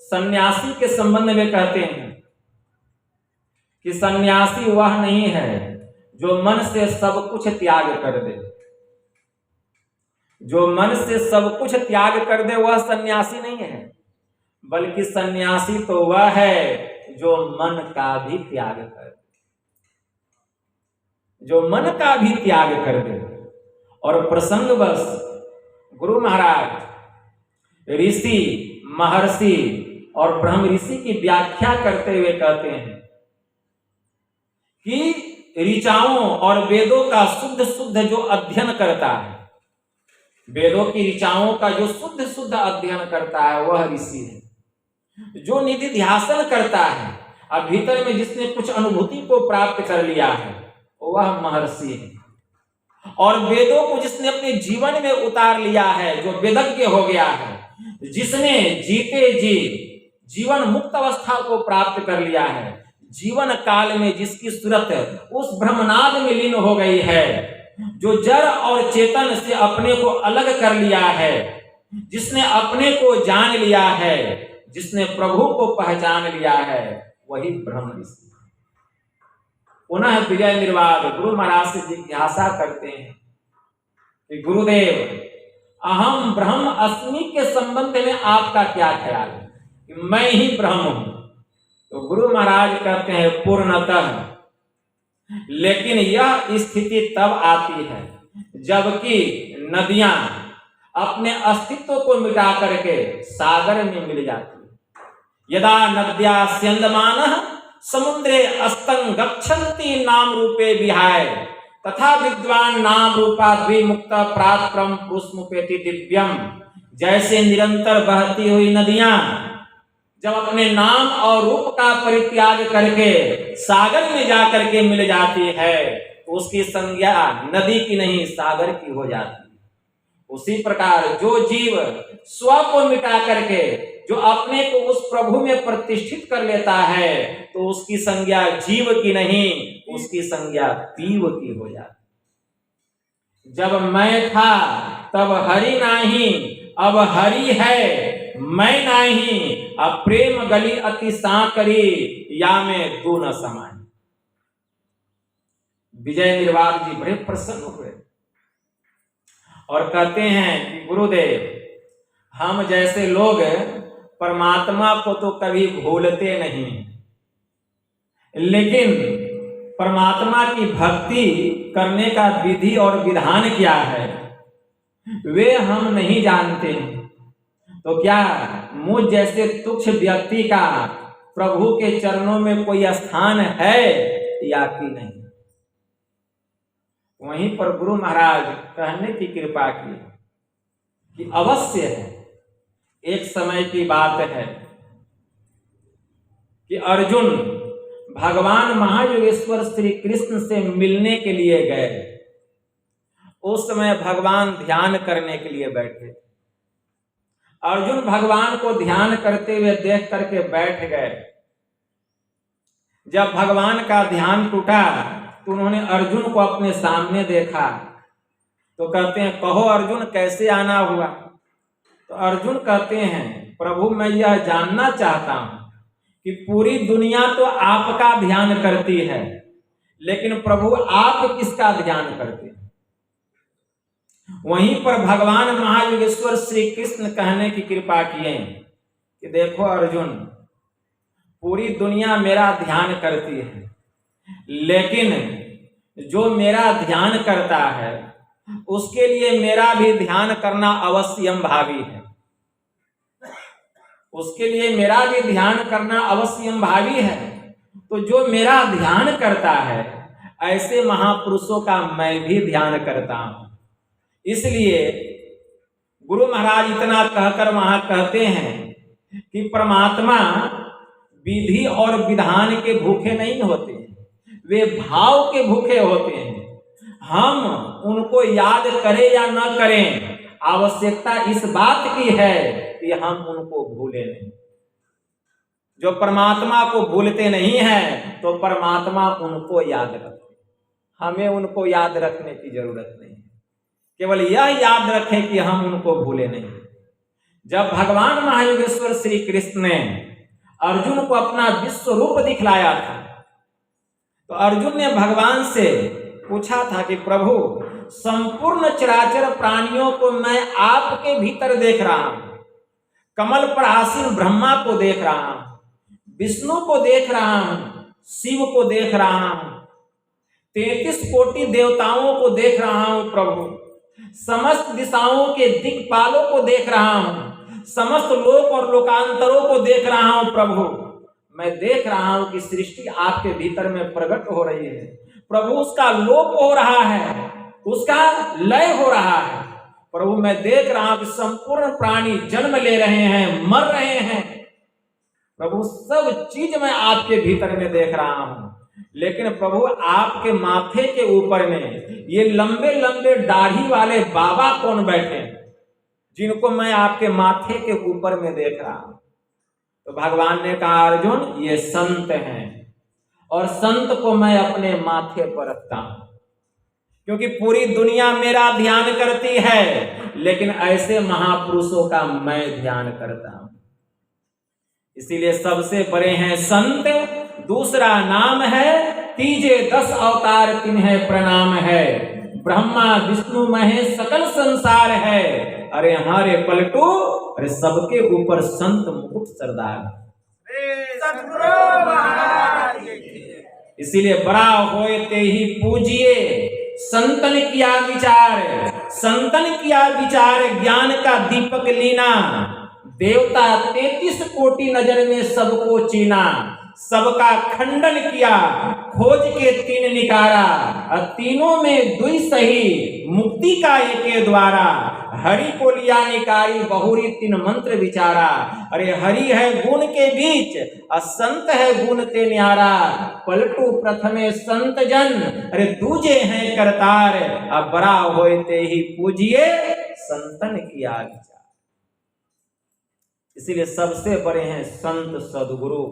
सन्यासी के संबंध में कहते हैं कि सन्यासी वह नहीं है जो मन से सब कुछ त्याग कर दे। जो मन से सब कुछ त्याग कर दे वह सन्यासी नहीं है, बल्कि सन्यासी तो वह है जो मन का भी त्याग कर दे, जो मन का भी त्याग कर दे। और प्रसंगवश गुरु महाराज ऋषि, महर्षि और ब्रह्म ऋषि की व्याख्या करते हुए कहते हैं कि ऋचाओं और वेदों का शुद्ध शुद्ध जो अध्ययन करता है, वेदों की ऋचाओं का जो शुद्ध शुद्ध अध्ययन करता है वह ऋषि है। जो निधि ध्यासन करता है और भीतर में जिसने कुछ अनुभूति को प्राप्त कर लिया है वह महर्षि है। और वेदों को जिसने अपने जीवन में उतार लिया है, जो वेदज्ञ हो गया है, जिसने जीते जी जीवन मुक्त अवस्था को प्राप्त कर लिया है, जीवन काल में जिसकी सूरत उस ब्रह्मनाद में लीन हो गई है, जो जड़ और चेतन से अपने को अलग कर लिया है, जिसने अपने को जान लिया है, जिसने प्रभु को पहचान लिया है, वही ब्रह्म ऋषि। पुनः विजय निर्वाद गुरु महाराज से जिज्ञासा करते हैं कि गुरुदेव, अहम ब्रह्म अस्मि के संबंध में आपका क्या ख्याल है कि मैं ही ब्रह्म हूं। तो गुरु महाराज कहते हैं पूर्णतः, लेकिन यह स्थिति तब आती है जबकि नदियां अपने अस्तित्व को मिटा करके सागर में मिल जाती है। यदा नद्या स्यंदमानः समुद्रे अस्तंग गच्छन्ति नाम रूपे विहाय तथा विद्वान नाम रूपा द्विमुक्त प्रातक्रम पुष्मुपेति दिव्यम। जैसे निरंतर बहती हुई नदियां जब अपने नाम और रूप का परित्याग करके सागर में जाकर के मिल जाती है तो उसकी संज्ञा नदी की नहीं सागर की हो जाती है। उसी प्रकार जो जीव स्व को मिटा करके जो अपने को उस प्रभु में प्रतिष्ठित कर लेता है तो उसकी संज्ञा जीव की नहीं उसकी संज्ञा तीव की हो जाती। जब मैं था तब हरि नाही अब हरि है मैं नाही अब प्रेम गली अति सांकरी या में दो न समाय। विजय निर्वाल जी बड़े प्रसन्न हुए और कहते हैं कि गुरुदेव हम जैसे लोग परमात्मा को तो कभी भूलते नहीं लेकिन परमात्मा की भक्ति करने का विधि और विधान क्या है वे हम नहीं जानते। तो क्या मुझ जैसे तुच्छ व्यक्ति का प्रभु के चरणों में कोई स्थान है या कि नहीं। वहीं पर गुरु महाराज कहने की कृपा की कि अवश्य है। एक समय की बात है कि अर्जुन भगवान महायोगेश्वर श्री कृष्ण से मिलने के लिए गए। उस समय भगवान ध्यान करने के लिए बैठे। अर्जुन भगवान को ध्यान करते हुए देख करके बैठ गए। जब भगवान का ध्यान टूटा तो उन्होंने अर्जुन को अपने सामने देखा तो कहते हैं कहो अर्जुन कैसे आना हुआ। तो अर्जुन कहते हैं प्रभु मैं यह जानना चाहता हूं कि पूरी दुनिया तो आपका ध्यान करती है लेकिन प्रभु आप किसका ध्यान करते हैं। वहीं पर भगवान महायोगेश्वर श्री कृष्ण कहने की कृपा किए कि देखो अर्जुन पूरी दुनिया मेरा ध्यान करती है लेकिन जो मेरा ध्यान करता है उसके लिए मेरा भी ध्यान करना अवश्यंभावी है। उसके लिए मेरा भी ध्यान करना अवश्यंभावी है। तो जो मेरा ध्यान करता है ऐसे महापुरुषों का मैं भी ध्यान करता हूं। इसलिए गुरु महाराज इतना कहकर वहां कहते हैं कि परमात्मा विधि और विधान के भूखे नहीं होते वे भाव के भूखे होते हैं। हम उनको याद करें या न करें आवश्यकता इस बात की है कि हम उनको भूले नहीं। जो परमात्मा को भूलते नहीं हैं तो परमात्मा उनको याद रखते। हमें उनको याद रखने की जरूरत नहीं, केवल यह याद रखें कि हम उनको भूले नहीं। जब भगवान महायोगेश्वर श्री कृष्ण ने अर्जुन को अपना विश्व रूप दिखलाया था तो अर्जुन ने भगवान से पूछा था कि प्रभु संपूर्ण चराचर प्राणियों को मैं आपके भीतर देख रहा हूं। कमल पर आसीन ब्रह्मा को देख रहा हूं, विष्णु को देख रहा हूं, शिव को देख रहा हूं, 33 कोटि देवताओं को देख रहा हूं प्रभु। समस्त दिशाओं के दिक्पालों को देख रहा हूं, समस्त लोक और लोकांतरों को देख रहा हूं प्रभु। मैं देख रहा हूं कि सृष्टि आपके भीतर में प्रकट हो रही है प्रभु। उसका लोप हो रहा है, उसका लय हो रहा है प्रभु। मैं देख रहा हूं कि संपूर्ण प्राणी जन्म ले रहे हैं, मर रहे हैं प्रभु। सब चीज मैं आपके भीतर में देख रहा हूं। लेकिन प्रभु आपके माथे के ऊपर में ये लंबे लंबे दाढ़ी वाले बाबा कौन बैठे जिनको मैं आपके माथे के ऊपर में देख रहा हूं। तो भगवान ने कहा अर्जुन ये संत हैं और संत को मैं अपने माथे पर रखता हूं क्योंकि पूरी दुनिया मेरा ध्यान करती है लेकिन ऐसे महापुरुषों का मैं ध्यान करता हूं। इसीलिए सबसे बड़े हैं संत। दूसरा नाम है तीजे 10 अवतार तिन्हें प्रणाम है। ब्रह्मा विष्णु महेश सकल संसार है। अरे हारे पलटू अरे सबके ऊपर संत मुकुट सरदार। इसीलिए बड़ा होए ते ही पूजिए संतन किया विचार। संतन किया विचार ज्ञान का दीपक लीना। देवता 33 कोटि नजर में सबको चीना। सबका खंडन किया, खोज के तीन निकारा, और तीनों में दुई सही, मुक्ति का एके द्वारा। हरि को लिया निकारी, बहुरी तीन मंत्र विचारा। अरे हरि है गुण के बीच, और संत है गुण ते न्यारा। पलटू प्रथमे संत जन, अरे दूजे हैं करतार। अब बड़ा होते ही पूजिए, संतन की आज्ञा। इसीलिए सबसे बड़े हैं संत सदगुरु।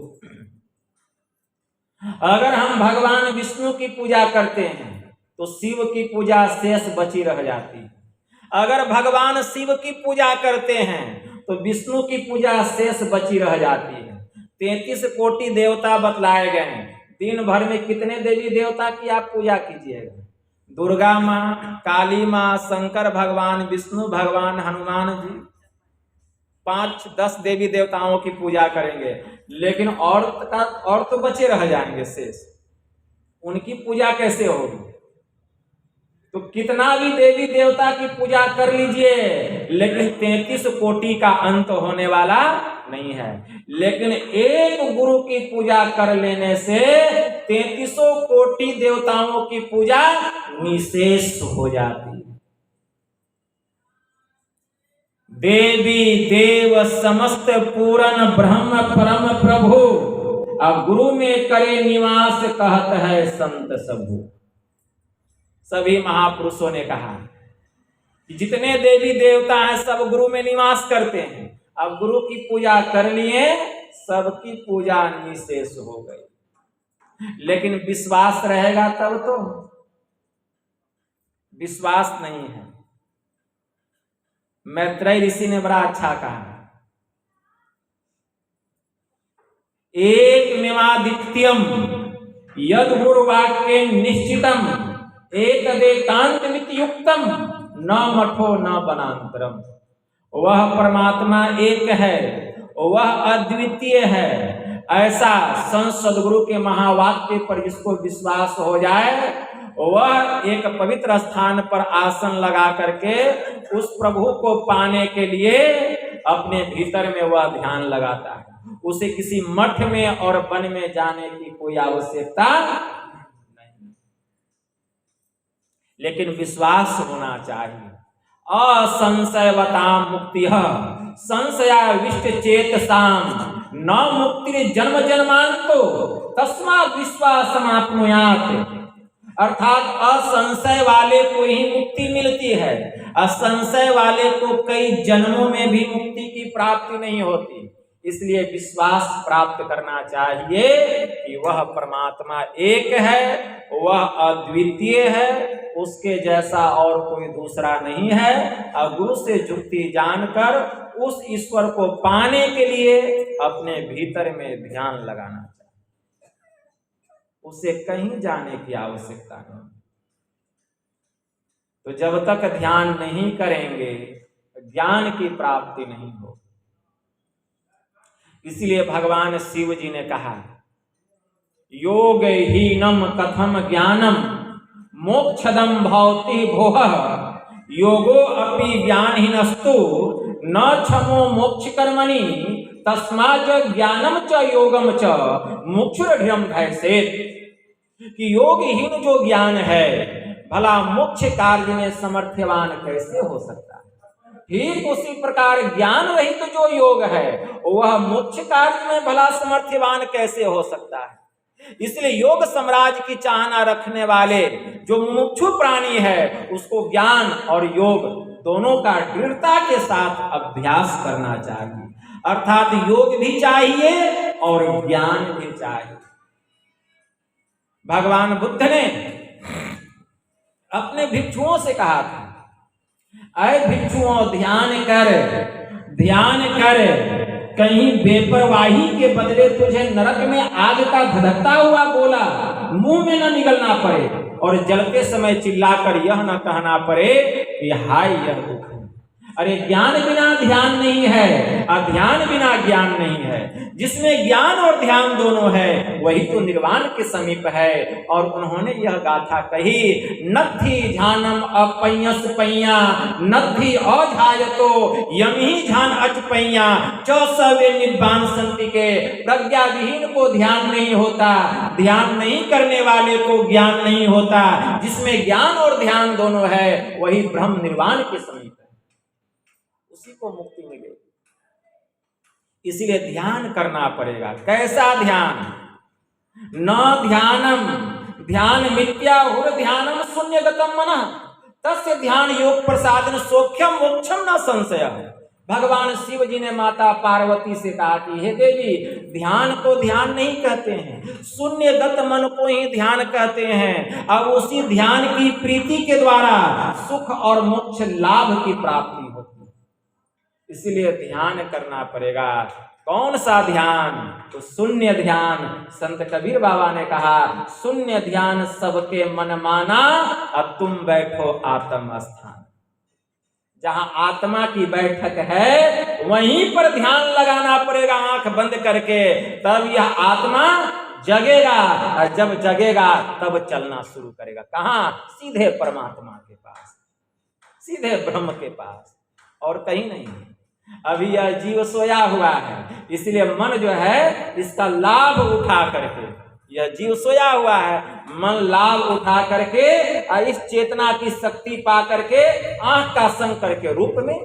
अगर हम भगवान विष्णु की पूजा करते हैं तो शिव की पूजा शेष बची रह जाती है। अगर भगवान शिव की पूजा करते हैं तो विष्णु की पूजा शेष बची रह जाती है। 33 कोटि देवता बतलाए गए हैं। दिन भर में कितने देवी देवता की आप पूजा कीजिएगा? दुर्गा माँ, काली माँ, शंकर भगवान, विष्णु भगवान, हनुमान जी, 5-10 देवी देवताओं की पूजा करेंगे, लेकिन और तो बचे रह जाएंगे शेष। उनकी पूजा कैसे होगी? तो कितना भी देवी देवता की पूजा कर लीजिए, लेकिन 33 कोटि का अंत होने वाला नहीं है। लेकिन एक गुरु की पूजा कर लेने से 33 कोटि देवताओं की पूजा निशेष हो जाती है। देवी देव समस्त पूरन ब्रह्म परम प्रभु, अब गुरु में करे निवास कहत है संत सबू। सभी महापुरुषों ने कहा कि जितने देवी देवता हैं सब गुरु में निवास करते हैं। अब गुरु की पूजा कर लिए, सबकी पूजा निशेष हो गई। लेकिन विश्वास रहेगा तब तो। विश्वास नहीं है। मैत्रेय ऋषि ने बड़ा अच्छा कहा, एक मेवादित्यम यद गुरुवाक्य निश्चितम एतदेकांतमित युक्तम न मठो न वनांतरम। वह परमात्मा एक है, वह अद्वितीय है। ऐसा संत सदगुरु के महावाक्य पर जिसको विश्वास हो जाए, वह एक पवित्र स्थान पर आसन लगा करके उस प्रभु को पाने के लिए अपने भीतर में वह ध्यान लगाता है। उसे किसी मठ में और वन में जाने की कोई आवश्यकता नहीं, लेकिन विश्वास होना चाहिए। असंशयवताम मुक्ति संशयाविष्ट चेतसाम न मुक्ति जन्म जन्मांतो तस्मात् विश्वासमाप्नुयात्। अर्थात असंशय वाले को ही मुक्ति मिलती है। असंशय वाले को कई जन्मों में भी मुक्ति की प्राप्ति नहीं होती। इसलिए विश्वास प्राप्त करना चाहिए कि वह परमात्मा एक है, वह अद्वितीय है, उसके जैसा और कोई दूसरा नहीं है। और गुरु से जुक्ति जानकर उस ईश्वर को पाने के लिए अपने भीतर में ध्यान लगाना चाहिए। उसे कहीं जाने की आवश्यकता नहीं। तो जब तक ध्यान नहीं करेंगे, ज्ञान की प्राप्ति नहीं हो। इसलिए भगवान शिव जी ने कहा, योग हीनम कथम ज्ञानम मोक्षदम भवति भोह योगो अपि ज्ञानहीनस्तु न क्षमो मोक्ष कर्मणि तस्मात् ज्ञानम च योगम च मुक्षुरढ्यम भैसेत। कि योगहीन जो ज्ञान है भला मोक्ष कार्य में समर्थवान कैसे हो सकता है? ठीक उसी प्रकार ज्ञान रहित तो जो योग है वह मोक्ष कार्य में भला समर्थवान कैसे हो सकता है? इसलिए योग साम्राज्य की चाहना रखने वाले जो मुमुक्षु प्राणी है उसको ज्ञान और योग दोनों का दृढ़ता के साथ अभ्यास करना चाहिए। अर्थात योग भी चाहिए और ज्ञान भी चाहिए। भगवान बुद्ध ने अपने भिक्षुओं से कहा था, अरे भिक्षुओं ध्यान कर कहीं बेपरवाही के बदले तुझे नरक में आग का धधकता हुआ गोला मुंह में न निगलना पड़े और जलते समय चिल्लाकर यह न कहना पड़े कि हाय यह दुख है। अरे ज्ञान बिना ध्यान नहीं है, अध्यान बिना ज्ञान नहीं है। जिसमें ज्ञान और ध्यान दोनों है, वही तो निर्वाण के समीप है। और उन्होंने यह गाथा कही, नद्धि ध्यानम अपयस पैया, नद्धि अध्यायतो यमहि ध्यान अचपैया, चौसवे निब्बान संति के। प्रज्ञा विहीन को ध्यान नहीं होता, ध्यान नहीं करने वाले को ज्ञान नहीं होता। जिसमें ज्ञान और ध्यान दोनों है, वही ब्रह्म निर्वाण के समीप है, उसी को मुक्ति मिलेगी। इसलिए ध्यान करना पड़ेगा। कैसा ध्यान? न ध्यानम ध्यान मिथ्या हुर ध्यानम शून्यगतम मनः तस्य ध्यान योग प्रसादन सौख्यम मोक्षम न संशय। भगवान शिव जी ने माता पार्वती से कहा कि हे देवी, ध्यान को ध्यान नहीं कहते हैं, शून्यगत मन को ही ध्यान कहते हैं। अब उसी ध्यान की प्रीति के द्वारा सुख और मोक्ष लाभ की प्राप्ति होती है। इसलिए ध्यान करना पड़ेगा। कौन सा ध्यान? तो शून्य ध्यान। संत कबीर बाबा ने कहा, शून्य ध्यान सबके मन माना, अब तुम बैठो आत्म स्थान। जहां आत्मा की बैठक है, वहीं पर ध्यान लगाना पड़ेगा आंख बंद करके, तब यह आत्मा जगेगा। और जब जगेगा तब चलना शुरू करेगा। कहां? सीधे परमात्मा के पास, सीधे ब्रह्म के पास, और कहीं नहीं। अभी यह जीव सोया हुआ है, इसलिए मन जो है इसका लाभ उठा करके, यह जीव सोया हुआ है, मन लाभ उठा करके इस चेतना की शक्ति पा करके आंख का संग करके रूप में,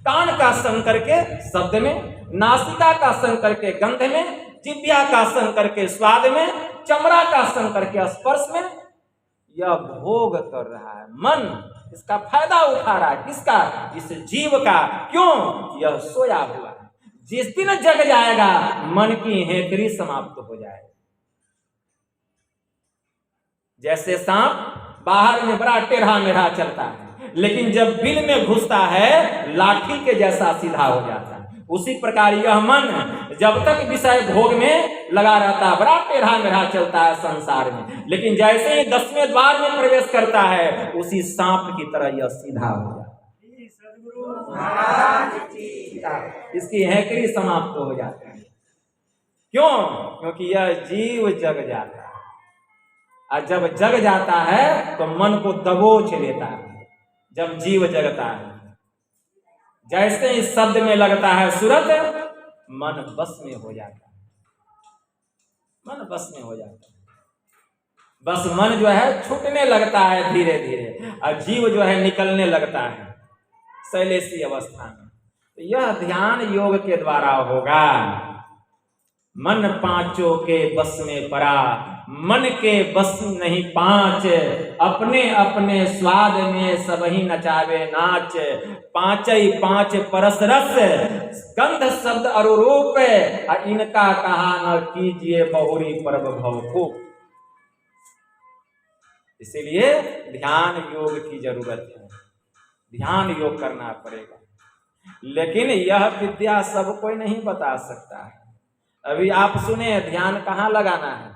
कान का संग करके शब्द में, नासिका का संग करके गंध में, जिह्वा का संग करके स्वाद में, चमड़ा का संग करके स्पर्श में, यह भोग कर रहा है। मन इसका फायदा उठा रहा है। किसका? इस जीव का। क्यों? यह सोया हुआ है। जिस दिन जग जाएगा, मन की हेकड़ी समाप्त हो जाएगी। जैसे सांप बाहर में बड़ा टेढ़ा मेढ़ा चलता है, लेकिन जब बिल में घुसता है, लाठी के जैसा सीधा हो जाता है। उसी प्रकार यह मन जब तक विषय भोग में लगा रहता है, बड़ा टेढ़ा मेढ़ा चलता है संसार में, लेकिन जैसे ही 10वें द्वार में प्रवेश करता है, उसी सांप की तरह यह सीधा हो जाता है। इसकी हेकड़ी समाप्त हो जाती है। क्यों? क्योंकि यह जीव जग जाता है। और जब जग जाता है तो मन को दबोच लेता है। जब जीव जगता है, जैसे ही शब्द में लगता है सूरत, मन बस में हो जाता है। मन बस में हो जाता है। बस मन जो है छूटने लगता है धीरे धीरे, और जीव जो है निकलने लगता है शैलेशी अवस्था में। तो यह ध्यान योग के द्वारा होगा। मन पांचों के बस में पड़ा, मन के बस नहीं पांच, अपने अपने स्वाद में सबही नचावे नाच। पांचई पांच परस रस, गंध शब्द अरुरूप, इनका कहा न कीजिए बहुरी पर्व भव को। इसीलिए ध्यान योग की जरूरत है। ध्यान योग करना पड़ेगा, लेकिन यह विद्या सब कोई नहीं बता सकता है। अभी आप सुने ध्यान कहाँ लगाना है?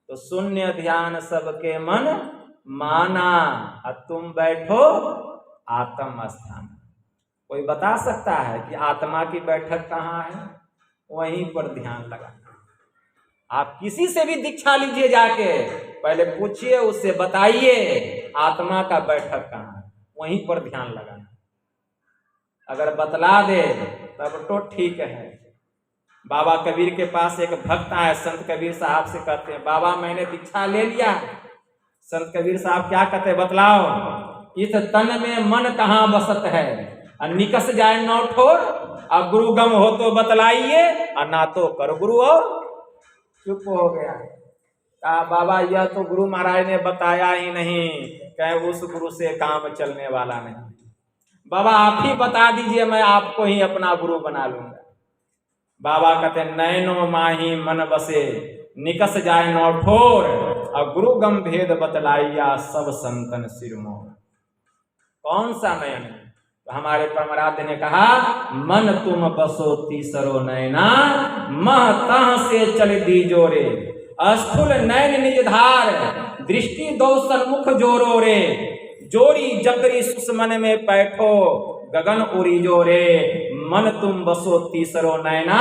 तो शून्य ध्यान सबके मन माना, और तुम बैठो आत्म स्थान। कोई बता सकता है कि आत्मा की बैठक कहाँ है? वहीं पर ध्यान लगाना। आप किसी से भी दीक्षा लीजिए, जाके पहले पूछिए, उससे बताइए आत्मा का बैठक कहाँ है, वहीं पर ध्यान लगाना। अगर बतला दे तब तो ठीक है। बाबा कबीर के पास एक भक्त आए, संत कबीर साहब से कहते हैं, बाबा मैंने दीक्षा ले लिया। संत कबीर साहब क्या कहते हैं? बतलाओ, इस तन में मन कहाँ बसत है, और निकस जाए नौ ठोर, और गुरु गम हो तो बतलाइए, और ना तो कर गुरु। और चुप हो गया। कहा बाबा यह तो गुरु महाराज ने बताया ही नहीं, कहे उस गुरु से काम चलने वाला नहीं। बाबा आप ही बता दीजिए, मैं आपको ही अपना गुरु बना लूंगा। बाबा कहते नैनो माही मन बसे, निकस जाए नौ ठोर, और गुरु गम भेद बतलाइया सब संतन सिरमोर। कौन सा नयन? तो हमारे परमराध्य ने कहा, मन तुम बसो तीसरो नैना, मह तह से चल दी जोरे, स्थूल नैन निज धार, दृष्टि दो सन्मुख जोरो रे, जोरी जगरी सुषमन में बैठो, गगन उड़ी जोरे, मन तुम बसो तीसरो नैना,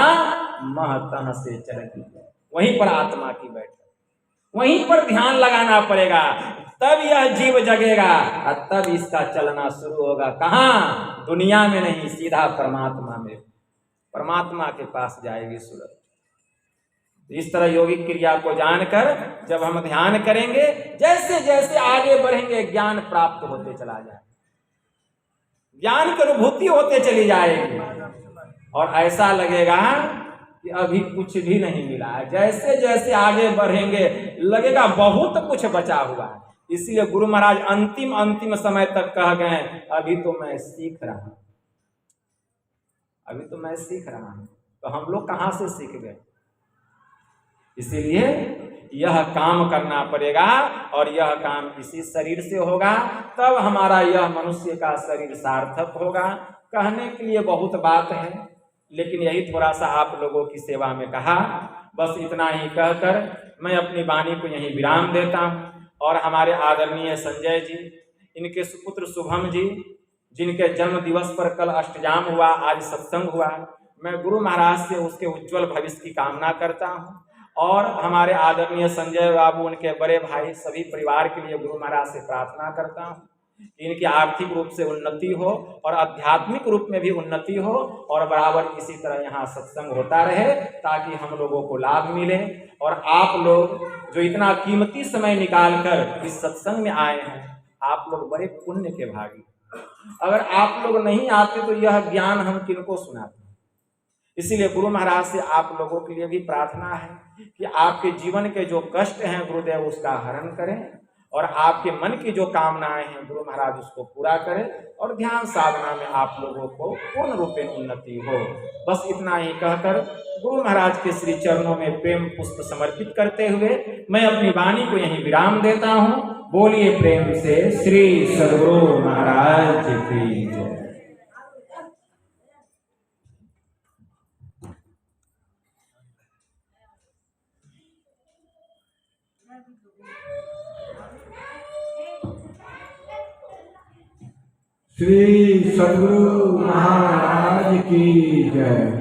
महतह से चलती है। वहीं पर आत्मा की बैठक, वहीं पर ध्यान लगाना पड़ेगा, तब यह जीव जगेगा और तब इसका चलना शुरू होगा। कहाँ? दुनिया में नहीं, सीधा परमात्मा में, परमात्मा के पास जाएगी सूरत। इस तरह योगिक क्रिया को जानकर जब हम ध्यान करेंगे, जैसे जैसे आगे बढ़ेंगे ज्ञान प्राप्त होते चला जाए, ज्ञान की अनुभूति होते चली जाएगी और ऐसा लगेगा कि अभी कुछ भी नहीं मिला है। जैसे जैसे आगे बढ़ेंगे लगेगा बहुत कुछ बचा हुआ है। इसलिए गुरु महाराज अंतिम समय तक कह गए, अभी तो मैं सीख रहा हूं, अभी तो मैं सीख रहा हूं। तो हम लोग कहां से सीख गए? इसीलिए यह काम करना पड़ेगा और यह काम इसी शरीर से होगा, तब हमारा यह मनुष्य का शरीर सार्थक होगा। कहने के लिए बहुत बात है, लेकिन यही थोड़ा सा आप लोगों की सेवा में कहा। बस इतना ही कहकर मैं अपनी वाणी को यहीं विराम देता हूँ। और हमारे आदरणीय संजय जी, इनके सुपुत्र शुभम जी, जिनके जन्म दिवस पर कल अष्टजाम हुआ, आज सत्संग हुआ, मैं गुरु महाराज से उसके उज्जवल भविष्य की कामना करता हूँ। और हमारे आदरणीय संजय बाबू, उनके बड़े भाई, सभी परिवार के लिए गुरु महाराज से प्रार्थना करता हूँ कि इनकी आर्थिक रूप से उन्नति हो और आध्यात्मिक रूप में भी उन्नति हो और बराबर इसी तरह यहाँ सत्संग होता रहे, ताकि हम लोगों को लाभ मिले। और आप लोग जो इतना कीमती समय निकाल कर इस सत्संग में आए हैं, आप लोग बड़े पुण्य के भागी। अगर आप लोग नहीं आते तो यह ज्ञान हम किनको सुनाते? इसीलिए गुरु महाराज से आप लोगों के लिए भी प्रार्थना है कि आपके जीवन के जो कष्ट हैं गुरुदेव उसका हरण करें और आपके मन की जो कामनाएं हैं गुरु महाराज उसको पूरा करें और ध्यान साधना में आप लोगों को पूर्ण रूप में उन्नति हो। बस इतना ही कहकर गुरु महाराज के श्री चरणों में प्रेम पुष्प समर्पित करते हुए मैं अपनी वाणी को यहीं विराम देता हूँ। बोलिए प्रेम से श्री सद्गुरु महाराज की जय। श्री सद्गुरु महाराज की जय।